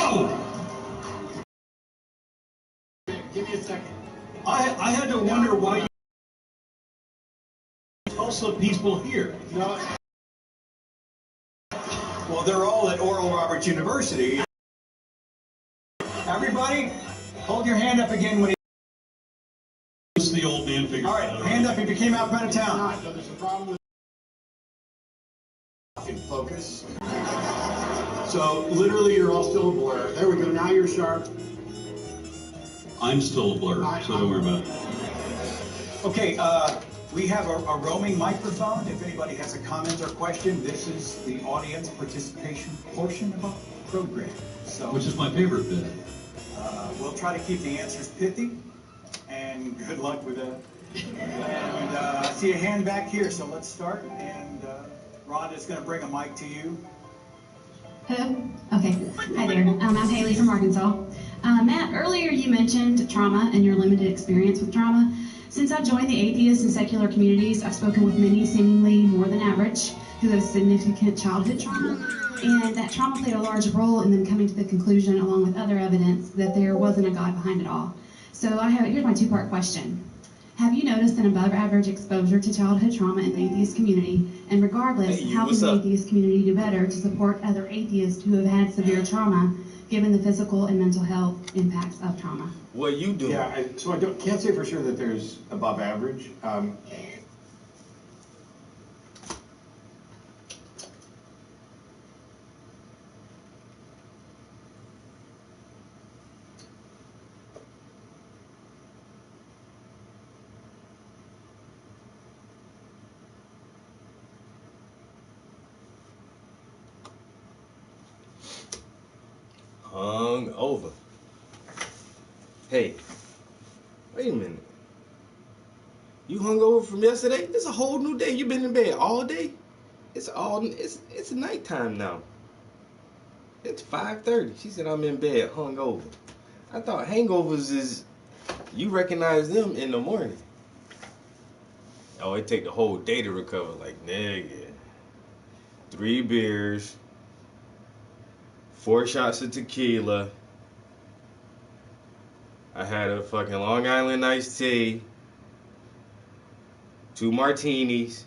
Whoa! Give me a second. I had to wonder why you Tulsa people here. No. Well, they're all at Oral Roberts University. Everybody, hold your hand up again when What's the old man figure? All right, hand up if you came out of town. Not. There's a problem with focus. So literally, you're all still a blur. There we go. Now you're sharp. I'm still a blur, so don't worry about it. Okay, we have a roaming microphone. If anybody has a comment or question, this is the audience participation portion of our program. So, Which is my favorite bit. we'll try to keep the answers pithy, and good luck with that. And I see a hand back here, so let's start. And Rhonda's going to bring a mic to you. Hello? Okay. Hi there. I'm Haley from Arkansas. Matt, earlier you mentioned trauma and your limited experience with trauma. Since I've joined the atheist and secular communities, I've spoken with many seemingly more than average who have significant childhood trauma, and that trauma played a large role in them coming to the conclusion, along with other evidence, that there wasn't a God behind it all. So here's my two-part question. Have you noticed an above-average exposure to childhood trauma in the atheist community? And regardless, how can the atheist community do better to support other atheists who have had severe trauma, given the physical and mental health impacts of trauma? What you doing? Yeah. So I can't say for sure that there's above average. Hung over. Hey, wait a minute. You hung over from yesterday? It's a whole new day. You been in bed all day? It's nighttime now. It's 5:30. She said I'm in bed hung over. I thought hangovers is you recognize them in the morning. Oh, it take the whole day to recover. Like, nigga. 3 beers, 4 shots of tequila. I had a fucking Long Island iced tea, 2 martinis,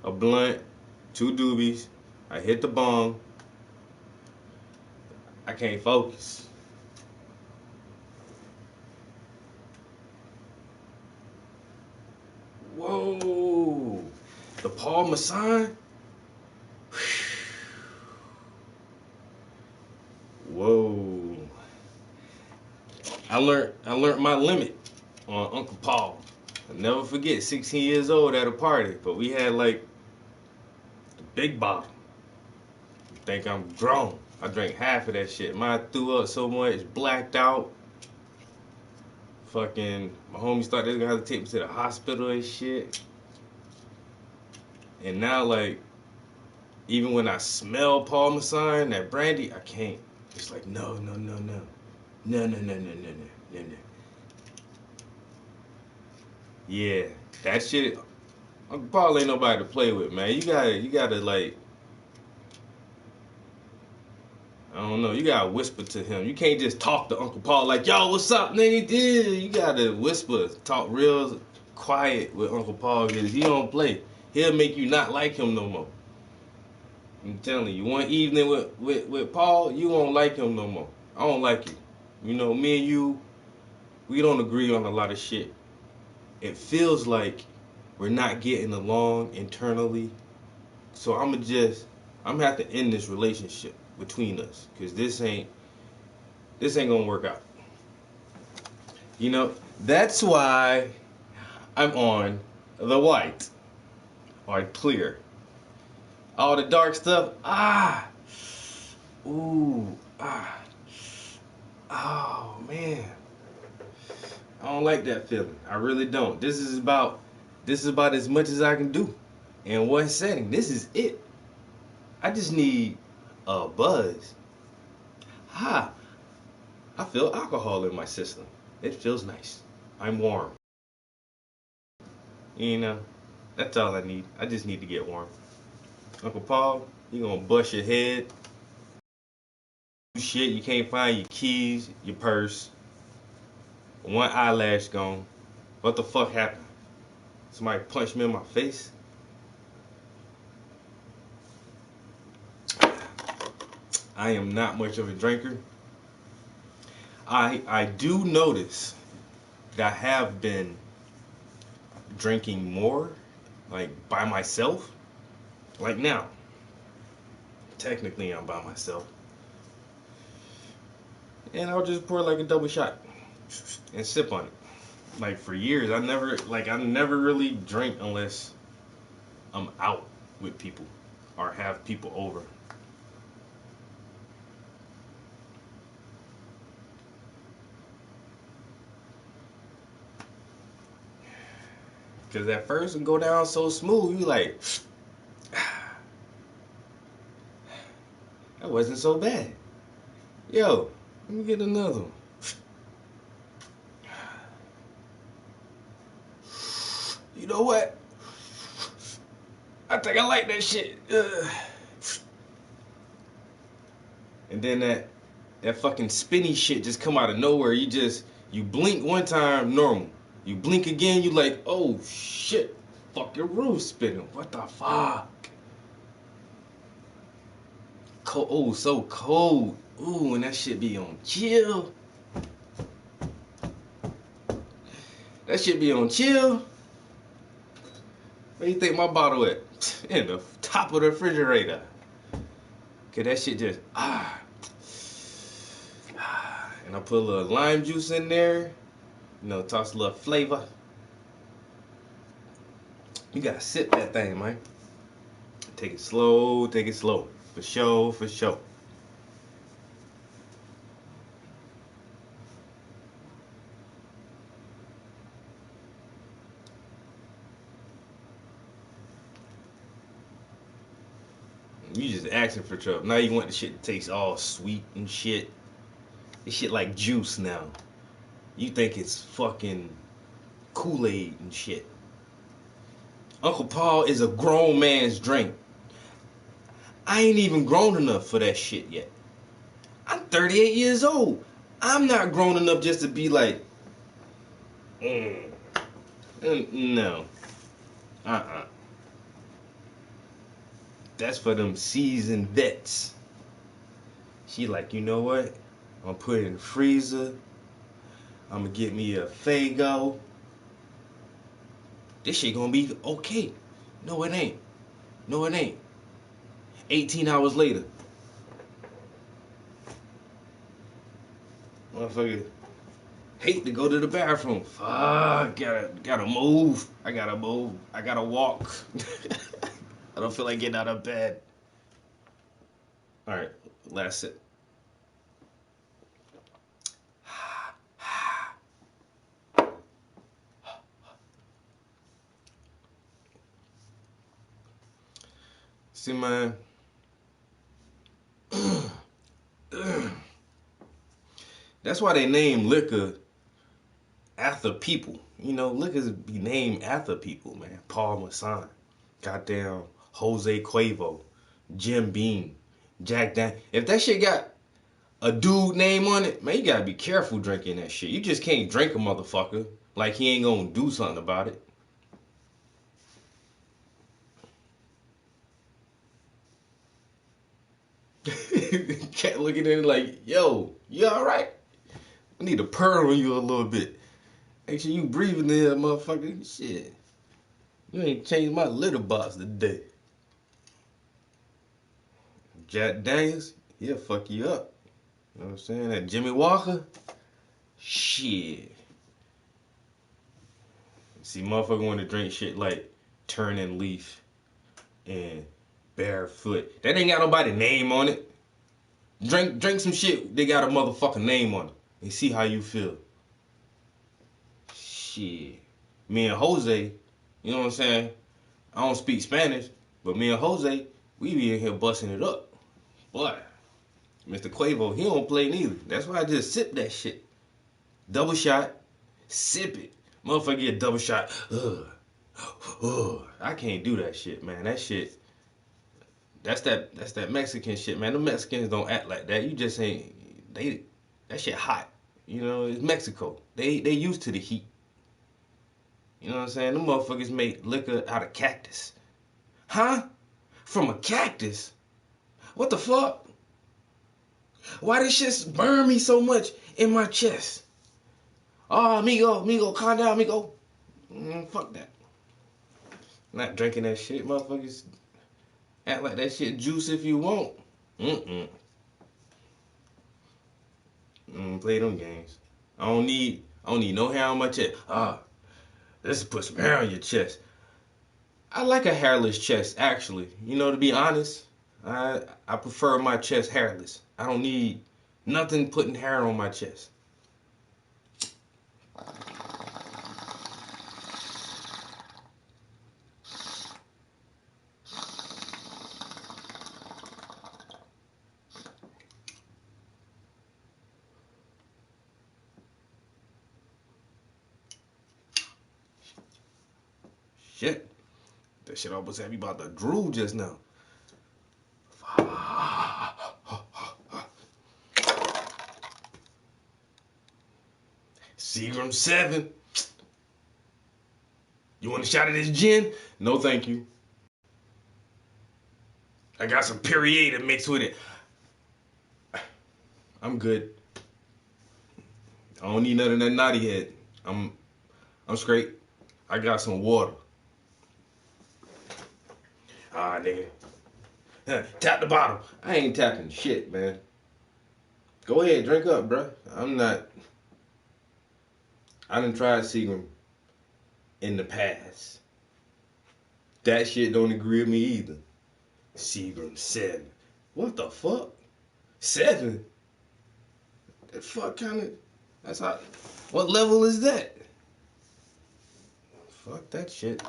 a blunt, 2 doobies. I hit the bong. I can't focus. Whoa, the Paul Masson. Whoa. I learned my limit on Uncle Paul. I'll never forget, 16 years old at a party, but we had like the big bottle. Think I'm grown. I drank half of that shit. Mine threw up so much, blacked out. Fucking, my homies thought they were gonna have to take me to the hospital and shit. And now, like, even when I smell Paul Masson, that brandy, I can't. It's like, no. Yeah, that shit, Uncle Paul ain't nobody to play with, man. You gotta like, I don't know, you gotta whisper to him. You can't just talk to Uncle Paul like, yo, what's up, nigga? You gotta whisper, talk real quiet with Uncle Paul, because he don't play. He'll make you not like him no more. I'm telling you, one evening with Paul, you won't like him no more. I don't like you. You know, me and you, we don't agree on a lot of shit. It feels like we're not getting along internally. So I'm gonna have to end this relationship between us, because this ain't gonna work out. You know, that's why I'm on the white or clear. All the dark stuff, oh man, I don't like that feeling. I really don't. This is about as much as I can do. In one setting, this is it. I just need a buzz. I feel alcohol in my system. It feels nice. I'm warm. You know, that's all I need. I just need to get warm. Uncle Paul, you gonna bust your head shit. You can't find your keys, your purse, one eyelash gone. What the fuck happened? Somebody punched me in my face? I am not much of a drinker. I do notice that I have been drinking more, like by myself. Like now, technically I'm by myself. And I'll just pour like a double shot and sip on it. Like for years, I never really drink unless I'm out with people or have people over. Cause at first it go down so smooth, you like, that wasn't so bad. Yo, let me get another one. You know what? I think I like that shit. And then that fucking spinny shit just come out of nowhere. You blink one time, normal. You blink again, you like, oh shit, fucking roof spinning. What the fuck? Cold, oh, so cold. Ooh, and that shit be on chill. That shit be on chill. Where you think my bottle at? In the top of the refrigerator. Cause that shit just, and I put a little lime juice in there. You know, toss a little flavor. You gotta sip that thing, man. Take it slow, take it slow. For sure, for sure. You just asking for trouble. Now you want the shit to taste all sweet and shit. This shit like juice now. You think it's fucking Kool-Aid and shit. Uncle Paul is a grown man's drink. I ain't even grown enough for that shit yet. I'm 38 years old. I'm not grown enough just to be like, no. That's for them seasoned vets. She like, you know what? I'm gonna put it in the freezer. I'm gonna get me a Faygo. This shit gonna be okay. No, it ain't. No, it ain't. 18 hours later. Motherfucker hate to go to the bathroom. Fuck, gotta move. I gotta move. I gotta walk. I don't feel like getting out of bed. All right, last sip. See, man. That's why they name liquor after people. You know, liquors be named after people, man. Paul Masson, goddamn Jose Cuervo, Jim Beam, Jack Dan. If that shit got a dude name on it, man, you gotta be careful drinking that shit. You just can't drink a motherfucker like he ain't gonna do something about it. Cat looking at it like, yo, you alright? I need to purr on you a little bit. Make sure you breathing there, motherfucker. Shit. You ain't changed my litter box today. Jack Daniels, he'll fuck you up. You know what I'm saying? That Jimmy Walker, shit. See, motherfucker want to drink shit like Turning Leaf and Barefoot. That ain't got nobody name on it. Drink some shit, they got a motherfucking name on it. And see how you feel. Shit. Me and Jose, you know what I'm saying? I don't speak Spanish, but me and Jose, we be in here busting it up. Boy, Mr. Cuervo, he don't play neither. That's why I just sip that shit. Double shot, sip it. Motherfucker get a double shot. I can't do that shit, man. That shit, That's that Mexican shit, man. The Mexicans don't act like that. You just ain't that shit hot. You know, it's Mexico. They used to the heat. You know what I'm saying? Them motherfuckers make liquor out of cactus. Huh? From a cactus? What the fuck? Why this shit burn me so much in my chest? Oh, amigo, calm down, amigo. Fuck that. Not drinking that shit, motherfuckers. Act like that shit juice if you want. Play them games. I don't need no hair on my chest. Let's put some hair on your chest. I like a hairless chest, actually. You know, to be honest, I prefer my chest hairless. I don't need nothing putting hair on my chest. Shit. That shit almost had me about to drool just now. Seagram 7. You want a shot of this gin? No, thank you. I got some Perrier to mix with it. I'm good. I don't need none of that naughty head. I'm straight. I got some water. Nigga. Tap the bottle. I ain't tapping shit, man. Go ahead, drink up, bruh. I done tried Seagram in the past. That shit don't agree with me either. Seagram 7. What the fuck? 7? That fuck kind of... That's how... What level is that? Fuck that shit.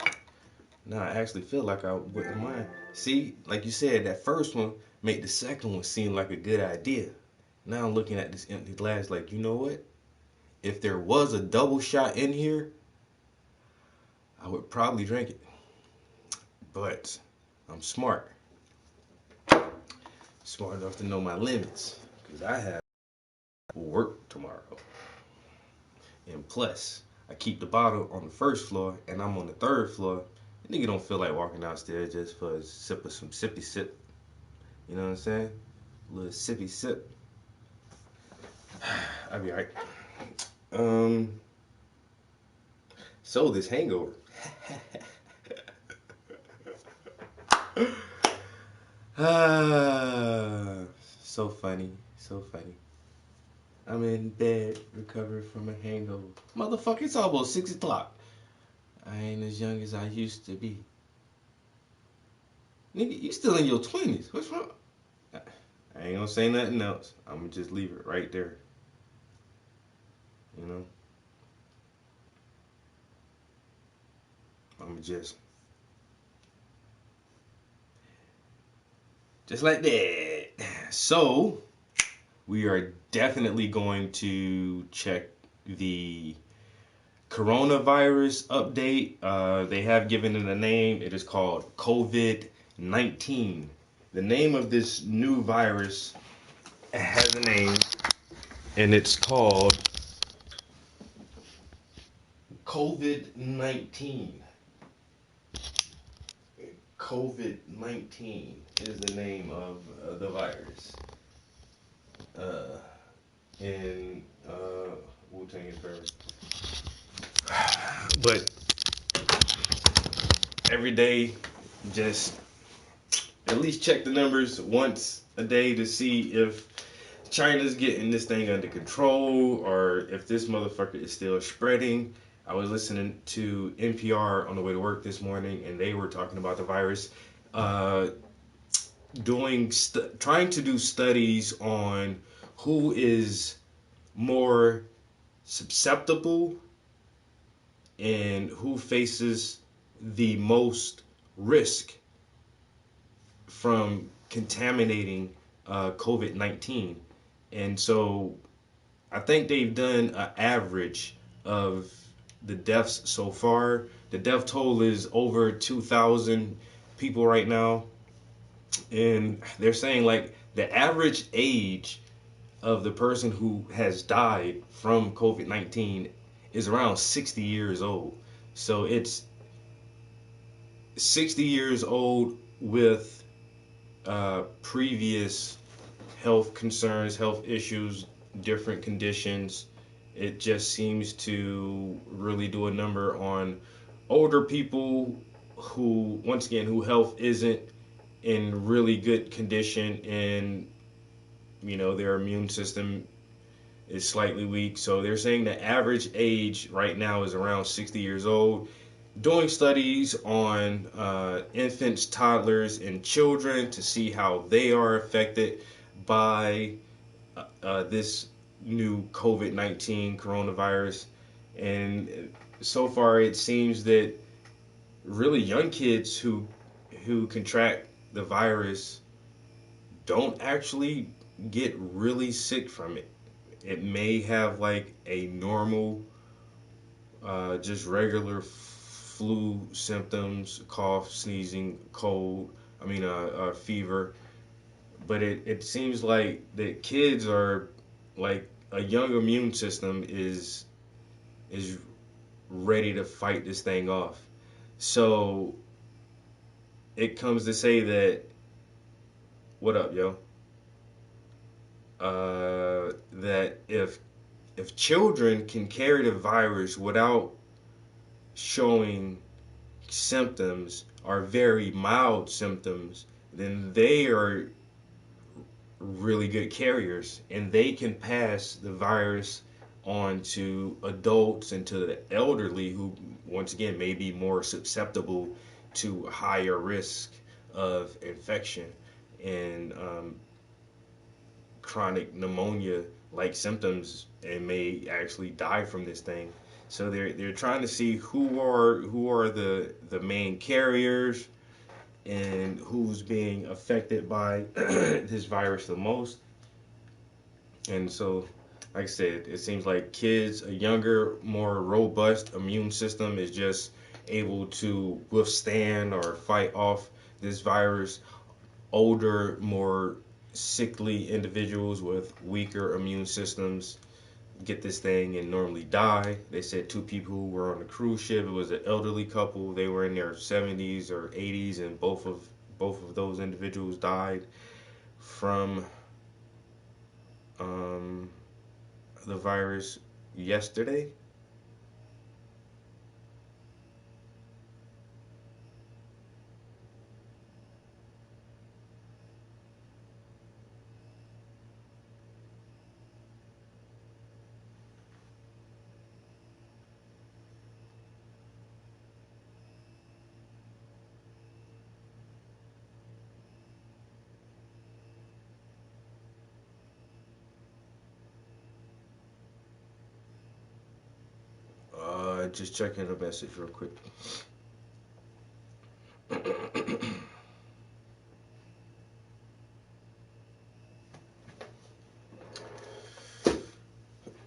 Now I actually feel like I wouldn't mind. See, like you said, that first one made the second one seem like a good idea. Now I'm looking at this empty glass like, you know what? If there was a double shot in here, I would probably drink it. But I'm smart. Smart enough to know my limits. Because I have work tomorrow. And plus, I keep the bottle on the first floor and I'm on the third floor. A nigga don't feel like walking downstairs just for a sip of some sippy sip. You know what I'm saying? A little sippy sip. I'll be alright. So this hangover. So funny, so funny. I'm in bed, recovering from a hangover. Motherfucker, it's almost 6 o'clock. I ain't as young as I used to be. Nigga, you still in your 20s. What's wrong? I ain't gonna say nothing else. I'm gonna just leave it right there. You know? I'm gonna just like that. So, we are definitely going to check the coronavirus update. They have given it a name. It is called COVID-19. The name of this new virus has a name, and it's called COVID-19. COVID-19 is the name of the virus. In Wu-Tang is forever. But every day, just at least check the numbers once a day to see if China's getting this thing under control or if this motherfucker is still spreading. I was listening to NPR on the way to work this morning, and they were talking about the virus, trying to do studies on who is more susceptible and who faces the most risk from contaminating COVID-19. And so I think they've done an average of the deaths so far. The death toll is over 2,000 people right now. And they're saying like the average age of the person who has died from COVID-19 is around 60 years old. So it's 60 years old with previous health concerns, health issues, different conditions. It just seems to really do a number on older people who, once again, who health isn't in really good condition, and their immune system is slightly weak. So they're saying the average age right now is around 60 years old. Doing studies on infants, toddlers, and children to see how they are affected by this new COVID-19 coronavirus. And so far, it seems that really young kids who contract the virus don't actually get really sick from it. It may have like a normal, just regular flu symptoms, cough, sneezing, cold, fever. But it seems like that kids are like a young immune system is ready to fight this thing off. So it comes to say that, what up, yo? That if children can carry the virus without showing symptoms or very mild symptoms, then they are really good carriers, and they can pass the virus on to adults and to the elderly, who once again may be more susceptible to higher risk of infection and chronic pneumonia like symptoms, and may actually die from this thing. So they're trying to see who are the main carriers and who's being affected by this virus the most. And so, like I said, it seems like kids, a younger, more robust immune system is just able to withstand or fight off this virus. Older, more sickly individuals with weaker immune systems get this thing and normally die. They said 2 people who were on a cruise ship. It was an elderly couple. They were in their 70s or 80s, and both of those individuals died from the virus yesterday. Just checking the message real quick.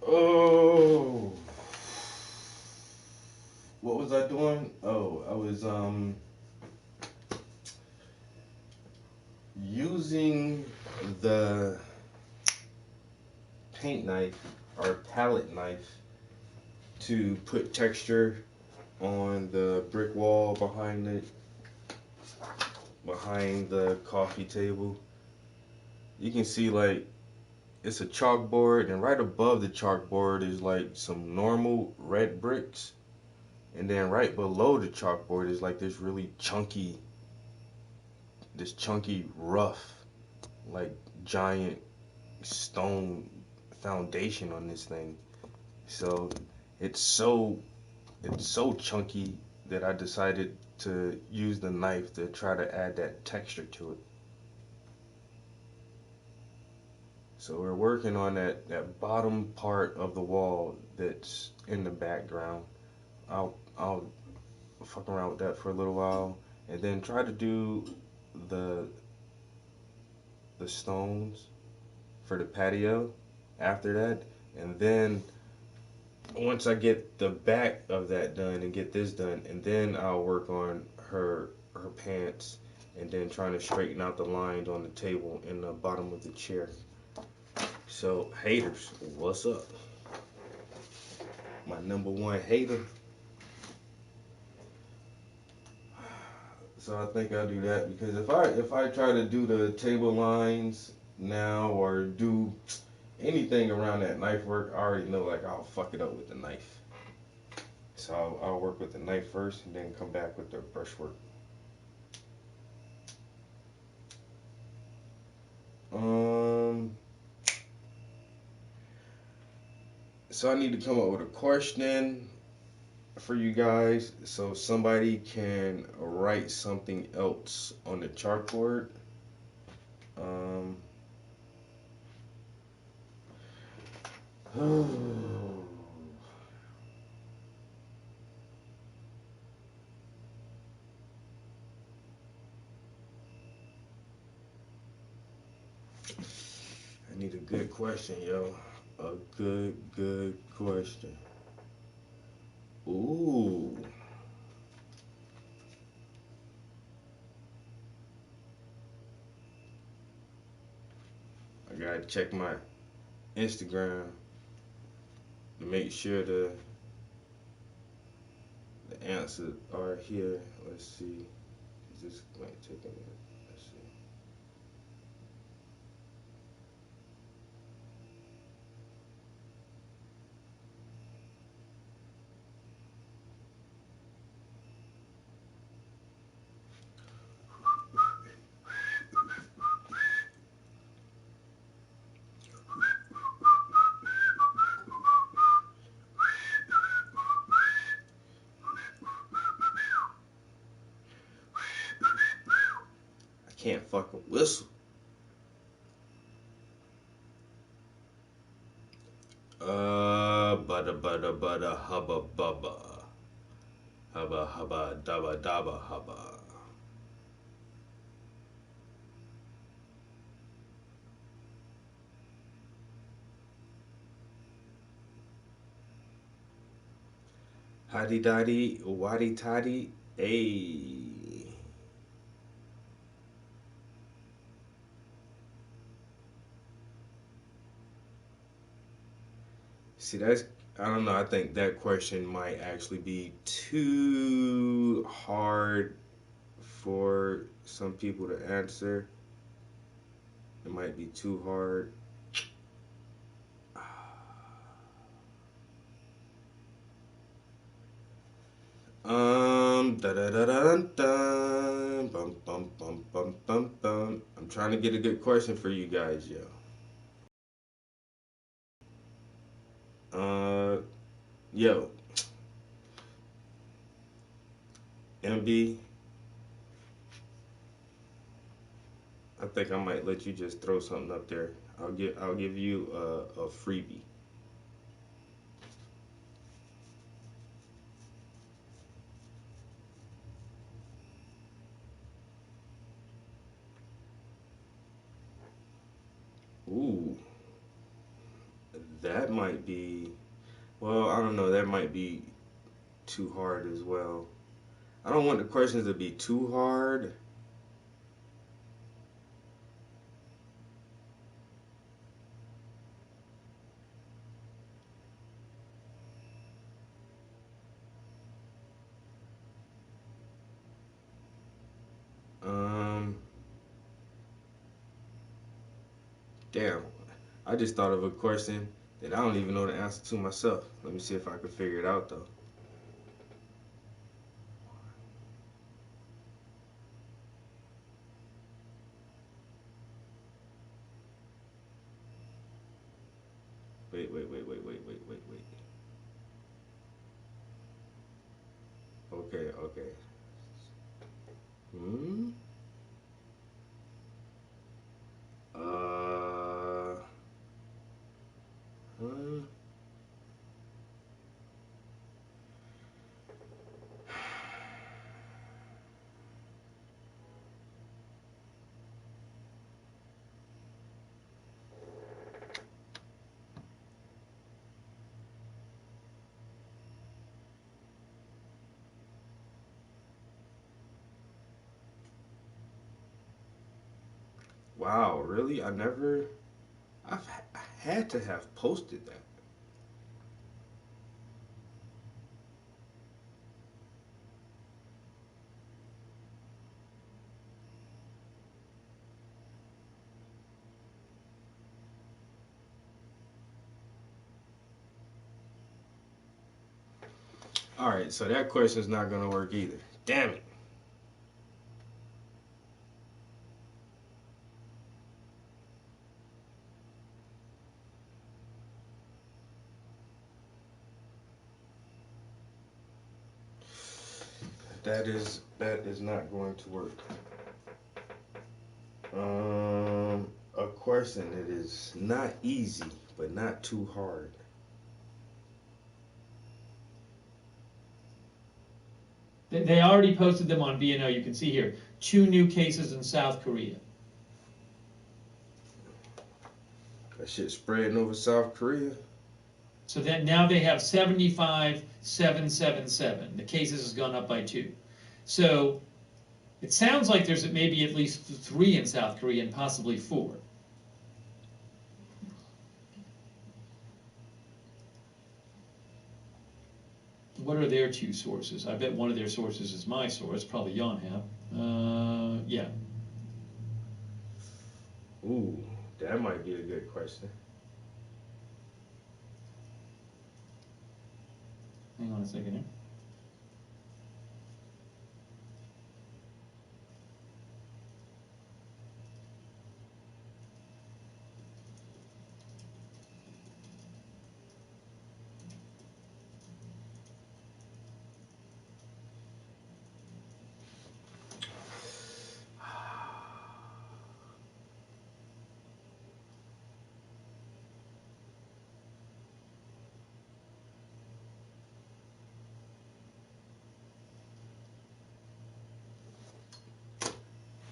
Oh, what was I doing? Oh, I was using the paint knife or palette knife to put texture on the brick wall behind the coffee table. You can see like it's a chalkboard, and right above the chalkboard is like some normal red bricks, and then right below the chalkboard is like this really chunky rough, like giant stone foundation on this thing. So it's so chunky that I decided to use the knife to try to add that texture to it. So we're working on that bottom part of the wall that's in the background. I'll fuck around with that for a little while, and then try to do the stones for the patio after that. And then once I get the back of that done and get this done, and then I'll work on her pants and then trying to straighten out the lines on the table and the bottom of the chair. So haters, what's up? My number one hater. So I think I'll do that, because if I try to do the table lines now or do anything around that knife work, I already know like I'll fuck it up with the knife. So I'll work with the knife first and then come back with the brushwork. So I need to come up with a question for you guys so somebody can write something else on the chalkboard. I need a good question, yo. A good question. Ooh. I gotta check my Instagram to make sure the answers are here. Let's see. Is this might take a minute? Let's see. I can't fucking whistle. Butter, hubba bubba. Hubba dabba dabba hubba. Hotty dotty, waddy toddy, ayy. See, I don't know, I think that question might actually be too hard for some people to answer. It might be too hard. Da da da da da. Bum bum bum bum bum bum. I'm trying to get a good question for you guys, yo. Yo, MB, I think I might let you just throw something up there. I'll give you a freebie. Ooh, that might be. Well, I don't know. That might be too hard as well. I don't want the questions to be too hard. Damn. I just thought of a question that I don't even know the answer to myself. Let me see if I can figure it out though. Wait. Okay. Hmm? Huh? Wow, really? I had to have posted that. All right, so that question's not gonna work either. Damn it. That is not going to work. A question that is not easy, but not too hard. They already posted them on BNO. You can see here 2 new cases in South Korea. That shit spreading over South Korea. So that now they have 75,777. The cases has gone up by 2. So it sounds like there's maybe at least 3 in South Korea and possibly 4. What are their 2 sources? I bet one of their sources is my source, probably Yonhap. Yeah. Ooh, that might be a good question. Hang on a second here.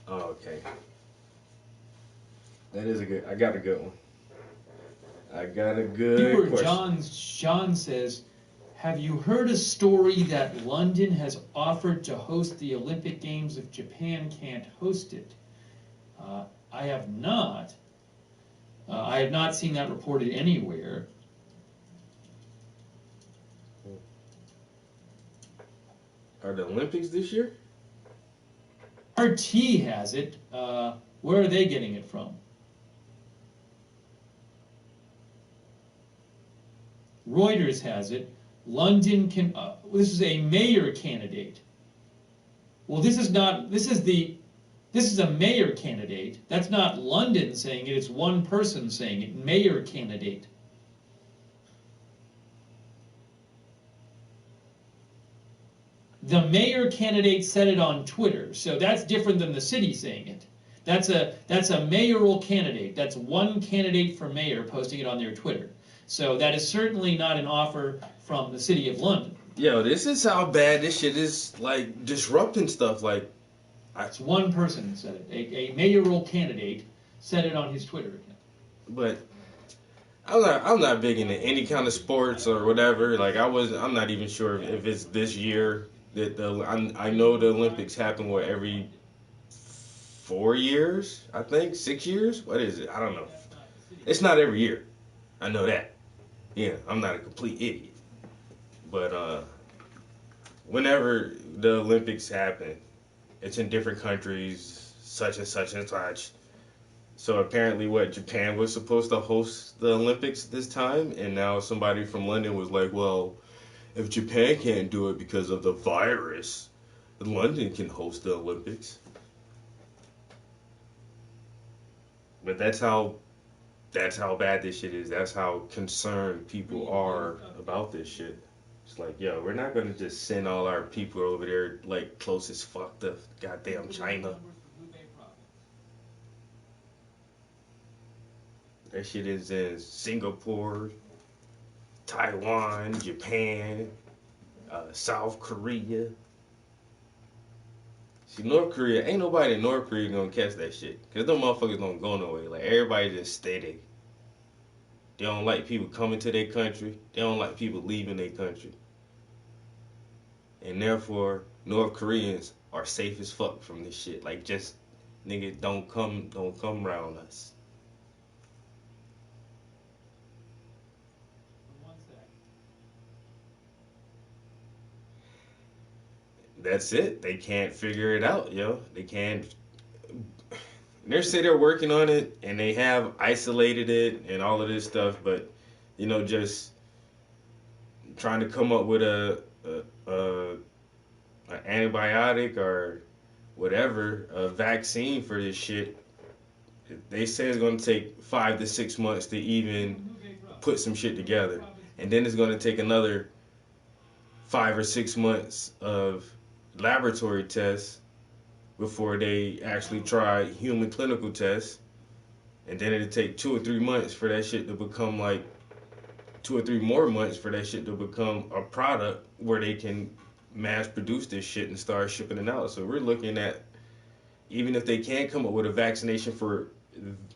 Oh, okay. That is a good. I got a good one. I got a good Viewer question. John says, have you heard a story that London has offered to host the Olympic Games if Japan can't host it? I have not. I have not seen that reported anywhere. Are the Olympics this year? RT has it. Where are they getting it from? Reuters has it. London can. This is a mayor candidate. Well, this is not. This is a mayor candidate. That's not London saying it. It's one person saying it. Mayor candidate. The mayor candidate said it on Twitter, so that's different than the city saying it. That's a mayoral candidate. That's one candidate for mayor posting it on their Twitter. So that is certainly not an offer from the city of London. Yo, this is how bad this shit is, like, disrupting stuff. Like, It's one person who said it. A mayoral candidate said it on his Twitter account. but I'm not big into any kind of sports or whatever. Like, I'm not even sure if it's this year that I know the Olympics happen every 4 years, I think 6 years. What is it? I don't know. It's not every year. I know that. Yeah, I'm not a complete idiot. But whenever the Olympics happen, it's in different countries, such and such and such. So apparently, Japan was supposed to host the Olympics this time, and now somebody from London was like, well, if Japan can't do it because of the virus, London can host the Olympics. But that's how bad this shit is. That's how concerned people are about this shit. It's like, yo, we're not gonna just send all our people over there like close as fuck to goddamn China. That shit is in Singapore, Taiwan, Japan, South Korea. See, North Korea, ain't nobody in North Korea gonna catch that shit. Cause them motherfuckers don't go nowhere. Like, everybody just stay there. They don't like people coming to their country. They don't like people leaving their country. And therefore, North Koreans are safe as fuck from this shit. Like, just nigga, don't come around us. One sec. That's it. They can't figure it out, yo. They can't. They say they're working on it and they have isolated it and all of this stuff, but just trying to come up with a an antibiotic or whatever, a vaccine for this shit. They say it's gonna take 5 to 6 months to even put some shit together, and then it's gonna take another 5 or 6 months of laboratory tests before they actually try human clinical tests, and then it'll take 2 or 3 months for that shit to become like 2 or 3 more months for that shit to become a product where they can mass produce this shit and start shipping it out. So we're looking at, even if they can come up with a vaccination for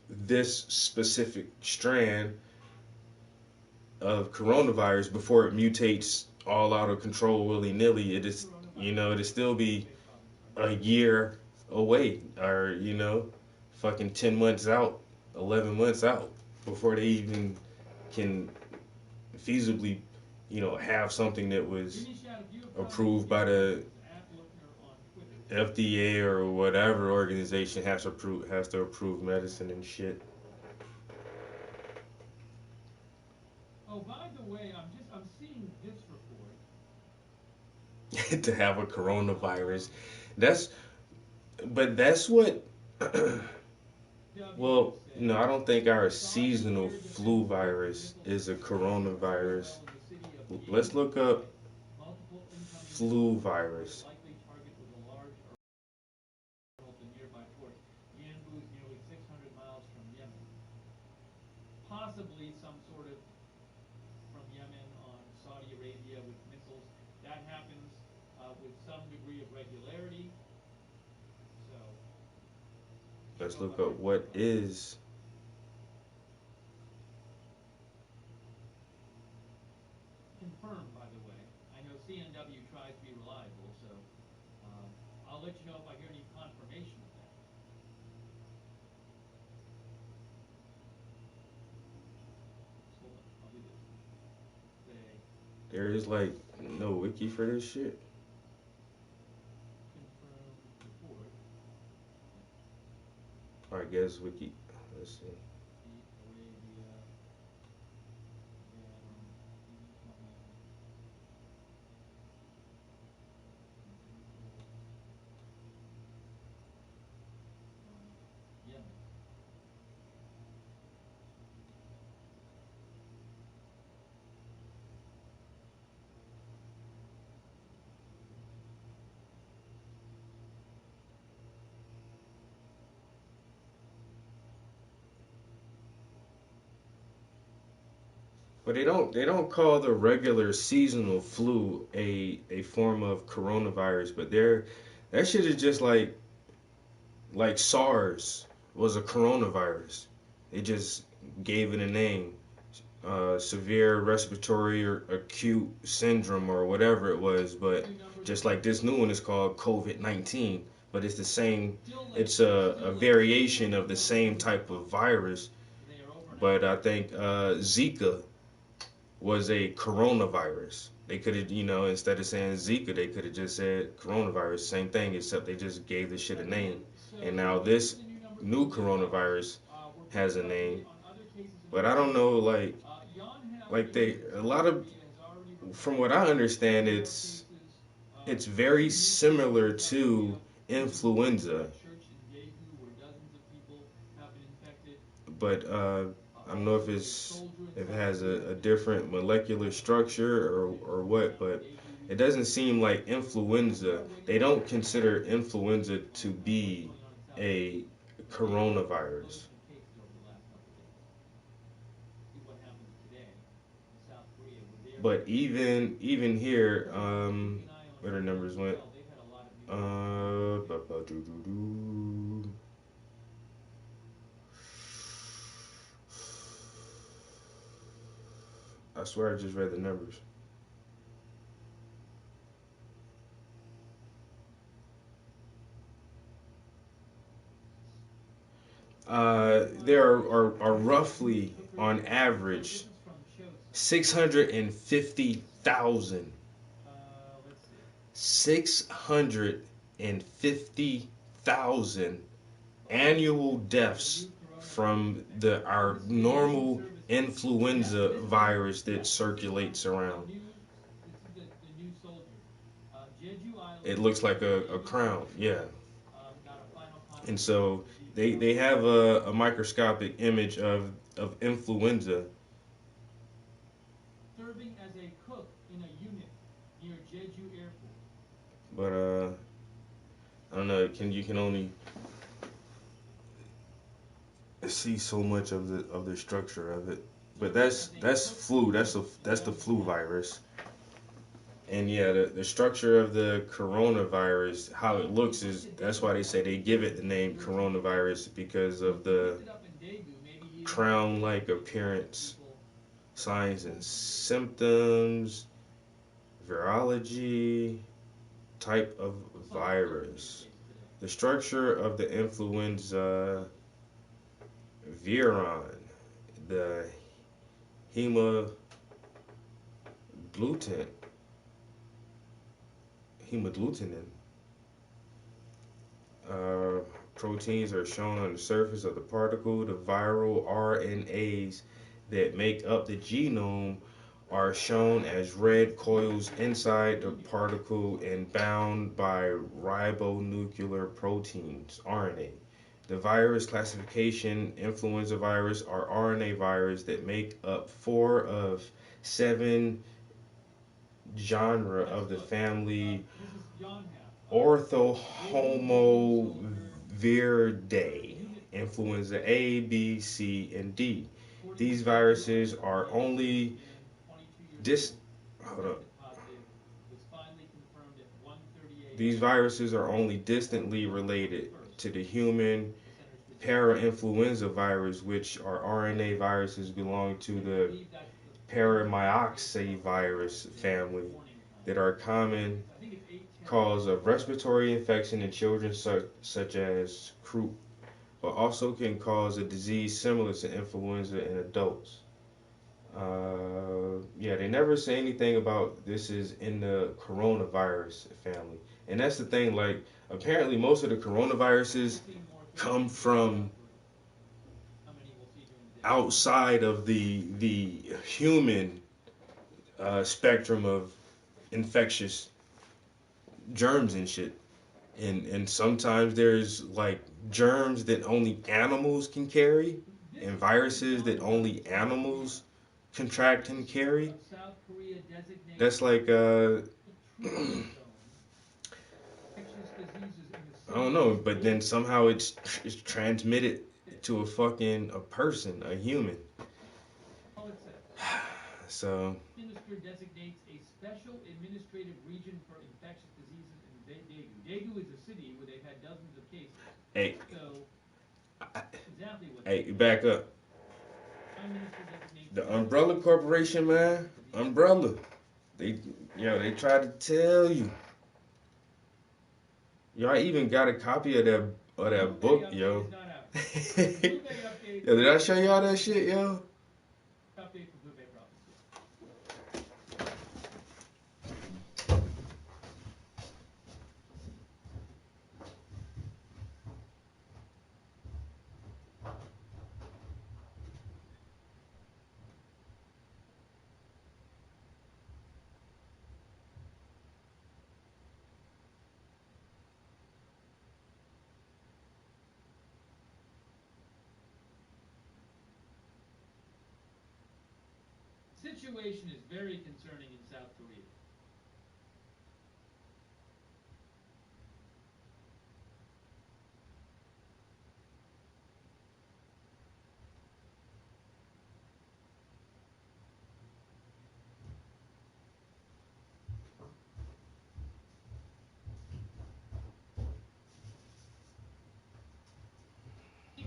this specific strand of coronavirus before it mutates all out of control willy-nilly, it'll still be a year away, or fucking 10 months out, 11 months out before they even can feasibly have something that was approved by the FDA or whatever organization has to approve medicine and shit. Oh, by the way, I'm seeing this report. To have a coronavirus, that's what. Well, no, I don't think our seasonal flu virus is a coronavirus. Let's look up flu virus. Possibly some sort of from Yemen on Saudi Arabia with missiles. That happens with some degree of regularity. So let's look up what is. Confirmed, by the way. I know CNW tries to be reliable, so I'll let you know if I hear any confirmation of that. Hold on, I'll do this. Say, There is like no wiki for this shit. confirmed report. I guess wiki. Let's see. Arabia, Yemen. But they don't call the regular seasonal flu a form of coronavirus, but that shit is just like SARS was a coronavirus. They just gave it a name. Severe respiratory or acute syndrome or whatever it was, but just like this new one is called COVID-19, but it's the same, it's a variation of the same type of virus, but I think Zika was a coronavirus. They could have, instead of saying Zika, they could have just said coronavirus, same thing, except they just gave this shit a name. And now this new coronavirus has a name, but I don't know, a lot of, from what I understand, it's very similar to influenza, but I don't know if it has a different molecular structure or what, but it doesn't seem like influenza. They don't consider influenza to be a coronavirus. But even here, where the numbers went, I swear I just read the numbers. There are roughly, on average, 650,000 annual deaths from our normal influenza virus that circulates around. It looks like a crown, yeah. And so they have a microscopic image of influenza. Serving as a cook in a unit near Jeju Airport. But I don't know. You can only see so much of the structure of it. But that's flu. That's the flu virus. And yeah, the structure of the coronavirus, how it looks that's why they say they give it the name coronavirus, because of the crown-like appearance, signs and symptoms, virology, type of virus. The structure of the influenza virion, the hemagglutinin proteins are shown on the surface of the particle. The viral RNAs that make up the genome are shown as red coils inside the particle and bound by ribonuclear proteins, RNA. The virus classification: influenza virus are RNA virus that make up 4 of 7 genera of the family Orthohomaviridae, influenza A, B, C, and D. These viruses are only These viruses are only distantly related to the human parainfluenza virus, which are RNA viruses belonging to the paramyxovirus family that are common cause of respiratory infection in children such as croup, but also can cause a disease similar to influenza in adults. Yeah, they never say anything about this is in the coronavirus family. And that's the thing, like, apparently most of the coronaviruses come from outside of the human spectrum of infectious germs and shit. And sometimes there's like germs that only animals can carry, and viruses that only animals contract and carry. That's like I don't know, but then somehow it's transmitted to a person, a human. So Minister designates a special administrative region for infectious diseases in Daegu. Daegu is a city where they've had dozens of cases. Hey. So exactly what. Hey, back up. The Umbrella Corporation, man. Umbrella. They tried to tell you. Yo, I even got a copy of that book, yo. Yo, did I show y'all that shit, yo? The situation is very concerning in South Korea.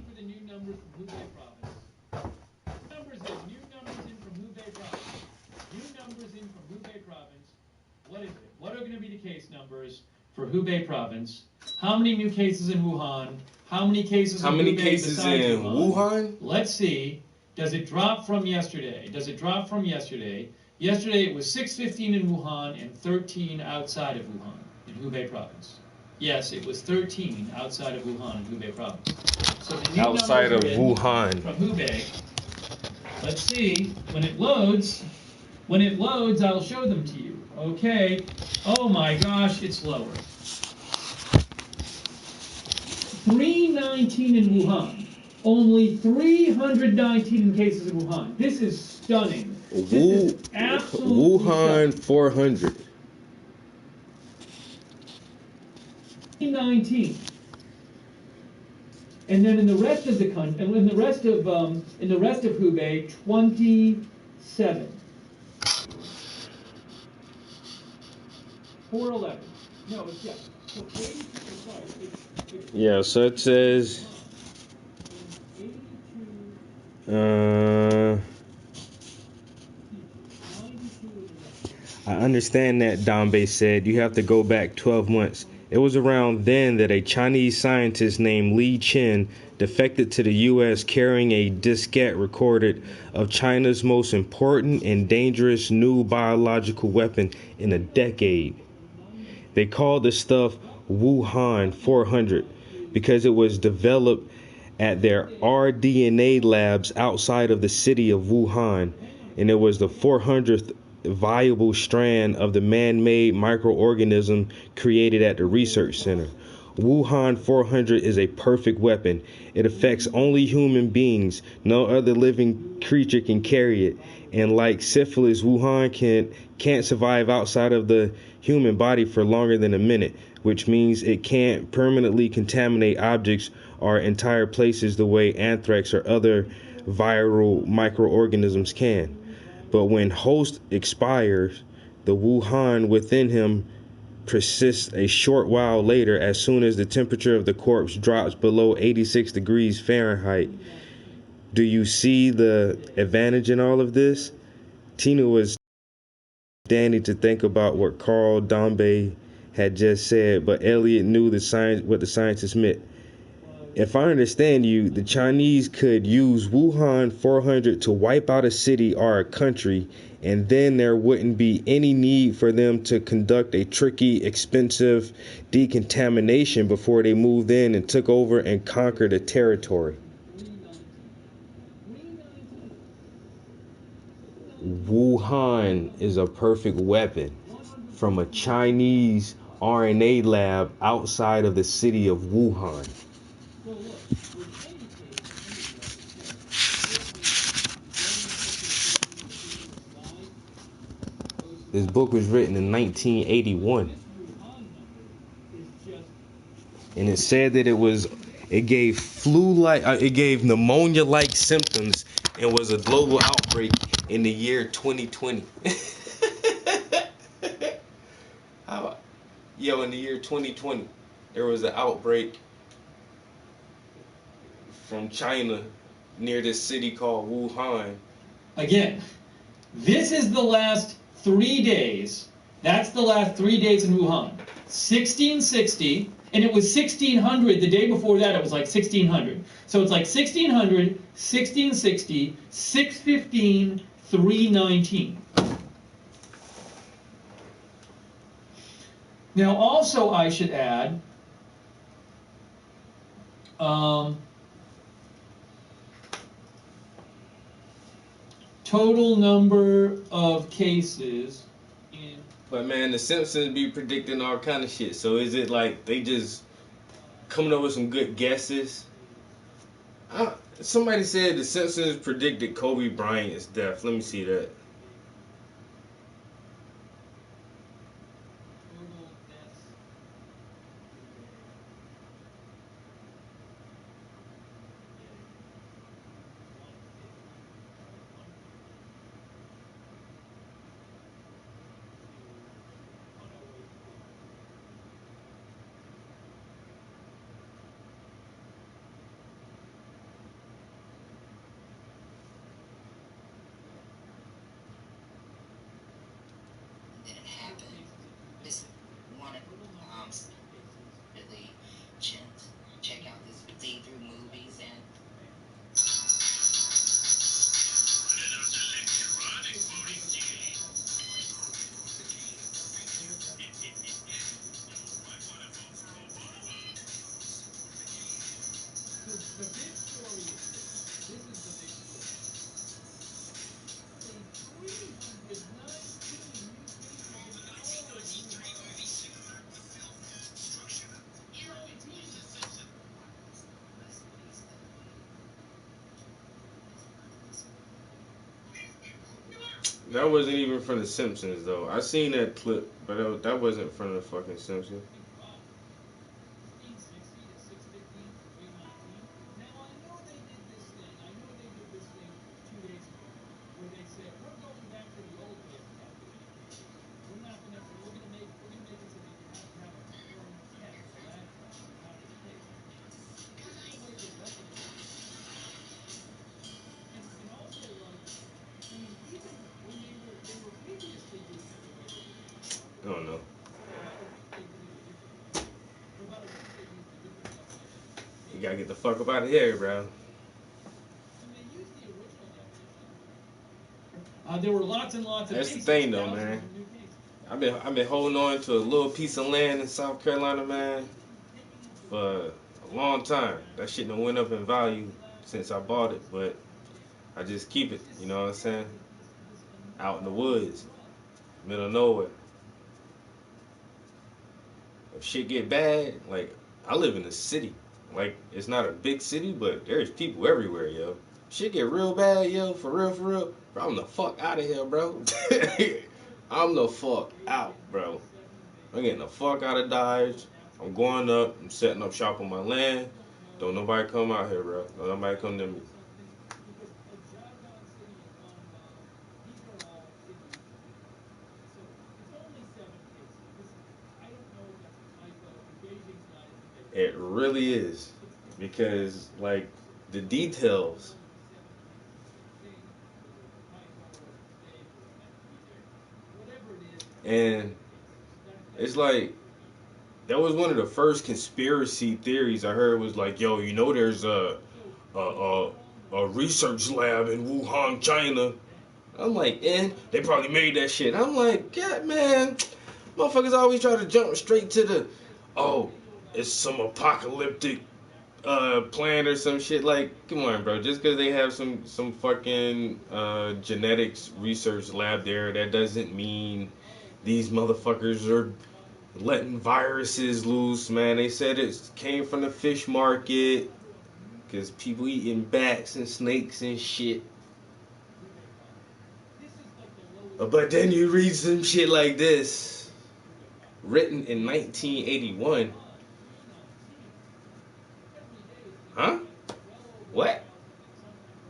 For the new numbers from Hubei province. New numbers in from Hubei province. New numbers in from Hubei province. What is it? What are going to be the case numbers for Hubei province? How many new cases in Wuhan? How many cases? How in many Hubei cases besides in Wuhan? Let's see. Does it drop from yesterday? Yesterday it was 615 in Wuhan and 13 outside of Wuhan in Hubei province. Yes, it was 13 outside of Wuhan in Hubei province. So the new Outside of numbers are in Wuhan. from Hubei. Let's see. When it loads, I'll show them to you. Okay. Oh my gosh, it's lower. 319 in Wuhan. Only 319 cases in Wuhan. This is stunning. This is absolutely Wuhan stunning. 400. 19. And then in the rest of the country, in the rest of Hubei, 27. 411. No, it's yeah. So 80, sorry, it's Yeah, so it says 82. I understand that, Dambe said. You have to go back 12 months. It was around then that a Chinese scientist named Li Chen defected to the U.S. carrying a diskette recorded of China's most important and dangerous new biological weapon in a decade. They called the stuff Wuhan 400 because it was developed at their rDNA labs outside of the city of Wuhan, and it was the 400th viable strand of the man-made microorganism created at the research center. Wuhan 400 is a perfect weapon. It affects only human beings. No other living creature can carry it. And like syphilis, Wuhan can't survive outside of the human body for longer than a minute, which means it can't permanently contaminate objects or entire places the way anthrax or other viral microorganisms can. But when host expires, the Wuhan within him persists a short while later as soon as the temperature of the corpse drops below 86 degrees Fahrenheit. Do you see the advantage in all of this? Tina was standing to think about what Carl Dambe had just said, but Elliot knew what the scientist meant. If I understand you, the Chinese could use Wuhan 400 to wipe out a city or a country, and then there wouldn't be any need for them to conduct a tricky, expensive decontamination before they moved in and took over and conquered a territory. Wuhan is a perfect weapon from a Chinese RNA lab outside of the city of Wuhan. This book was written in 1981. And it said that it gave pneumonia-like symptoms and was a global outbreak in the year 2020. In the year 2020, there was an outbreak from China near this city called Wuhan. Again, this is the last 3 days. That's the last 3 days in Wuhan. 1660, and it was 1600. The day before that, it was like 1600. So it's like 1600, 1660, 615, 319. Now, also, I should add, total number of cases in... But man, the Simpsons be predicting all kind of shit. So is it like they just coming up with some good guesses? Somebody said the Simpsons predicted Kobe Bryant's death. Let me see that. That wasn't even from The Simpsons, though. I seen that clip, but that wasn't from the fucking Simpsons. I don't know. You gotta get the fuck up out of here, bro. There were lots and lots of That's the cases, thing, though, thousands man. of new cases. I've been holding on to a little piece of land in South Carolina, man, for a long time. That shit done went up in value since I bought it, but I just keep it. You know what I'm saying? Out in the woods, middle of nowhere. If shit get bad, like I live in a city. Like it's not a big city, but there's people everywhere, yo. Shit get real bad, yo. For real, bro, I'm the fuck out of here, bro. I'm the fuck out, bro. I'm getting the fuck out of Dodge. I'm going up. I'm setting up shop on my land. Don't nobody come out here, bro. Don't nobody come to me. It really is. Because, like, the details. And it's like, that was one of the first conspiracy theories I heard was like, yo, you know there's a research lab in Wuhan, China. I'm like, they probably made that shit. I'm like, God, man, motherfuckers always try to jump straight to the, it's some apocalyptic plan or some shit. Like, come on, bro. Just because they have some fucking genetics research lab there, that doesn't mean these motherfuckers are letting viruses loose, man. They said it came from the fish market because people eating bats and snakes and shit. But then you read some shit like this, written in 1981. Huh? What?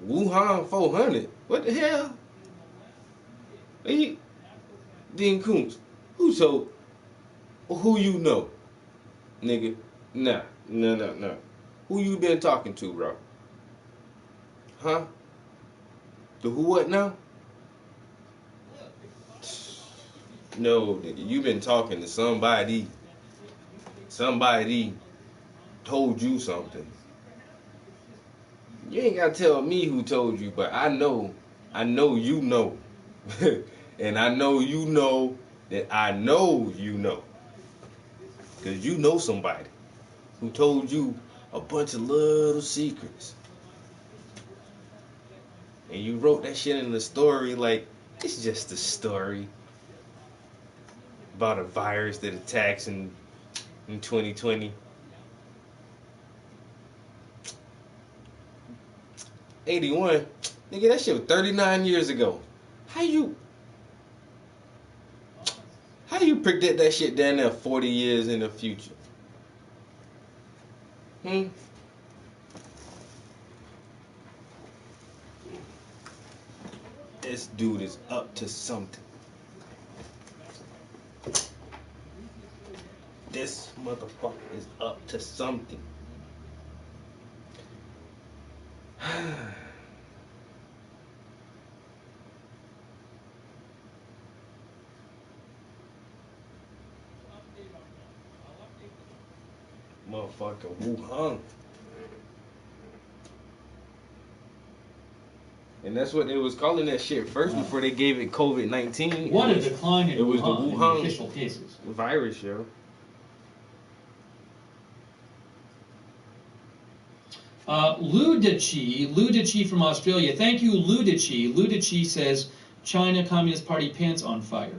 Wuhan 400? What the hell? Hey, Dean Koontz, who told? Who you know? Nigga, nah. Who you been talking to, bro? Huh? The who what now? No, nigga, you been talking to somebody. Somebody told you something. You ain't gotta tell me who told you, but I know you know. And I know you know that I know you know. Because you know somebody who told you a bunch of little secrets. And you wrote that shit in the story like, it's just a story about a virus that attacks in 2020. 81? Nigga, that shit was 39 years ago. How you predict that shit down there 40 years in the future? This dude is up to something. This motherfucker is up to something. Motherfucker, Wuhan. And that's what they was calling that shit first before they gave it COVID-19. What a decline in it was Wuhan, the Wuhan in official cases. Virus, yo. Ludici from Australia. Thank you, Ludici. Ludici says, China Communist Party pants on fire.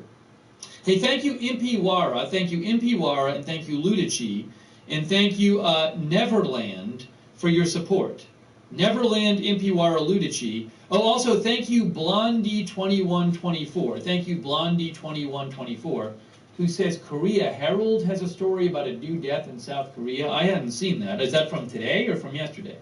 Hey, thank you, MP Wara. Thank you, MP Wara, and thank you, Ludici. And thank you, Neverland, for your support. Neverland Impiwara Ludici. Oh, also thank you Blondie2124. Thank you Blondie2124, who says Korea Herald has a story about a new death in South Korea. I hadn't seen that. Is that from today or from yesterday?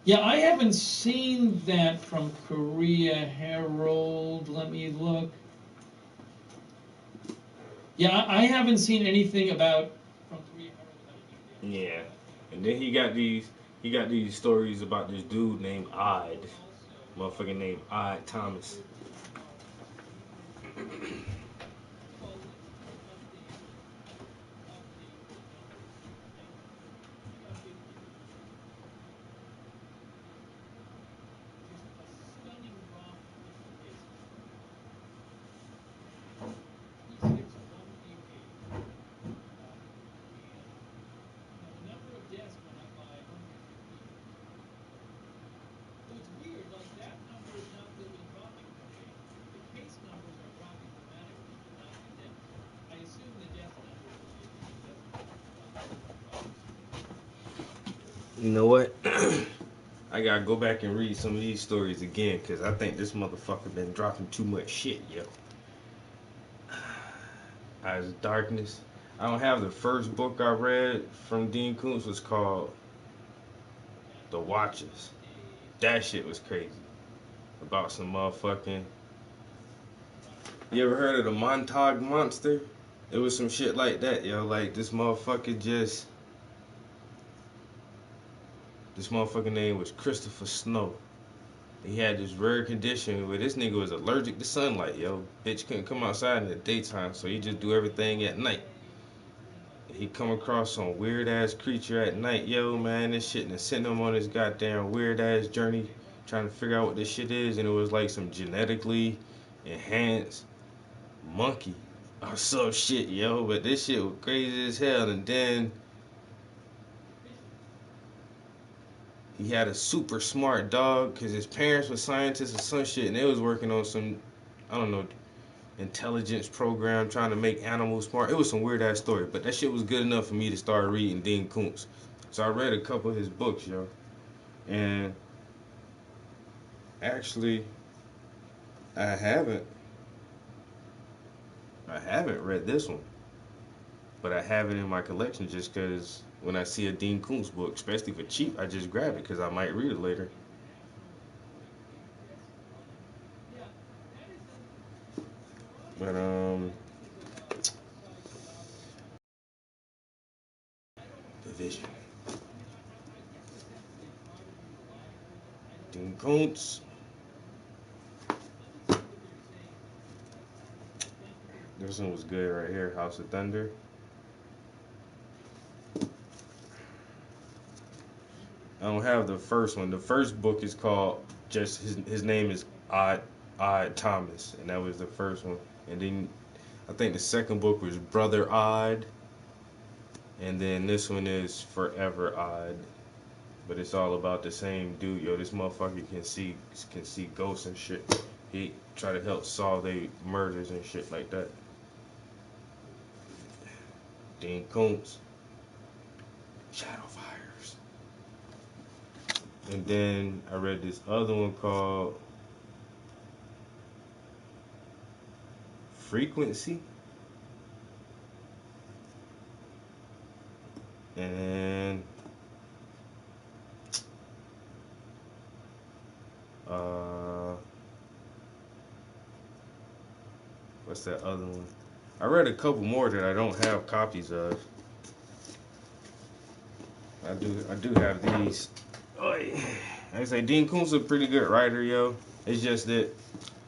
Yeah, I haven't seen that from Korea Herald. Let me look. Yeah, I haven't seen anything about from Korea Herald about a new death. Yeah, and then he got these stories about this dude named Odd, motherfucker named Odd Thomas. You know what? I gotta go back and read some of these stories again, because I think this motherfucker been dropping too much shit, yo. Eyes of Darkness. I don't have the first book I read from Dean Koontz was called The Watchers. That shit was crazy. About some motherfucking... You ever heard of the Montauk Monster? It was some shit like that, yo. Like, this motherfucker name was Christopher Snow. He had this rare condition where this nigga was allergic to sunlight, yo. Bitch couldn't come outside in the daytime, so he just do everything at night. He come across some weird ass creature at night, yo, man. This shit and sent him on this goddamn weird ass journey trying to figure out what this shit is, and it was like some genetically enhanced monkey or some shit, yo. But this shit was crazy as hell. And then he had a super smart dog because his parents were scientists or some shit, and they was working on some, I don't know, intelligence program trying to make animals smart. It was some weird ass story, but that shit was good enough for me to start reading Dean Koontz. So I read a couple of his books, yo. And actually, I haven't read this one, but I have it in my collection just because when I see a Dean Koontz book, especially for cheap, I just grab it because I might read it later. But Division. Dean Koontz. This one was good right here, House of Thunder. I don't have the first one. The first book is called just his name is Odd Thomas, and that was the first one. And then I think the second book was Brother Odd, and then this one is Forever Odd. But it's all about the same dude. Yo, this motherfucker can see ghosts and shit. He try to help solve their murders and shit like that. Dean Koontz. Shadowfires. And then I read this other one called Frequency. And what's that other one? I read a couple more that I don't have copies of. I do have these. Like I say, Dean Koontz is a pretty good writer, yo. It's just that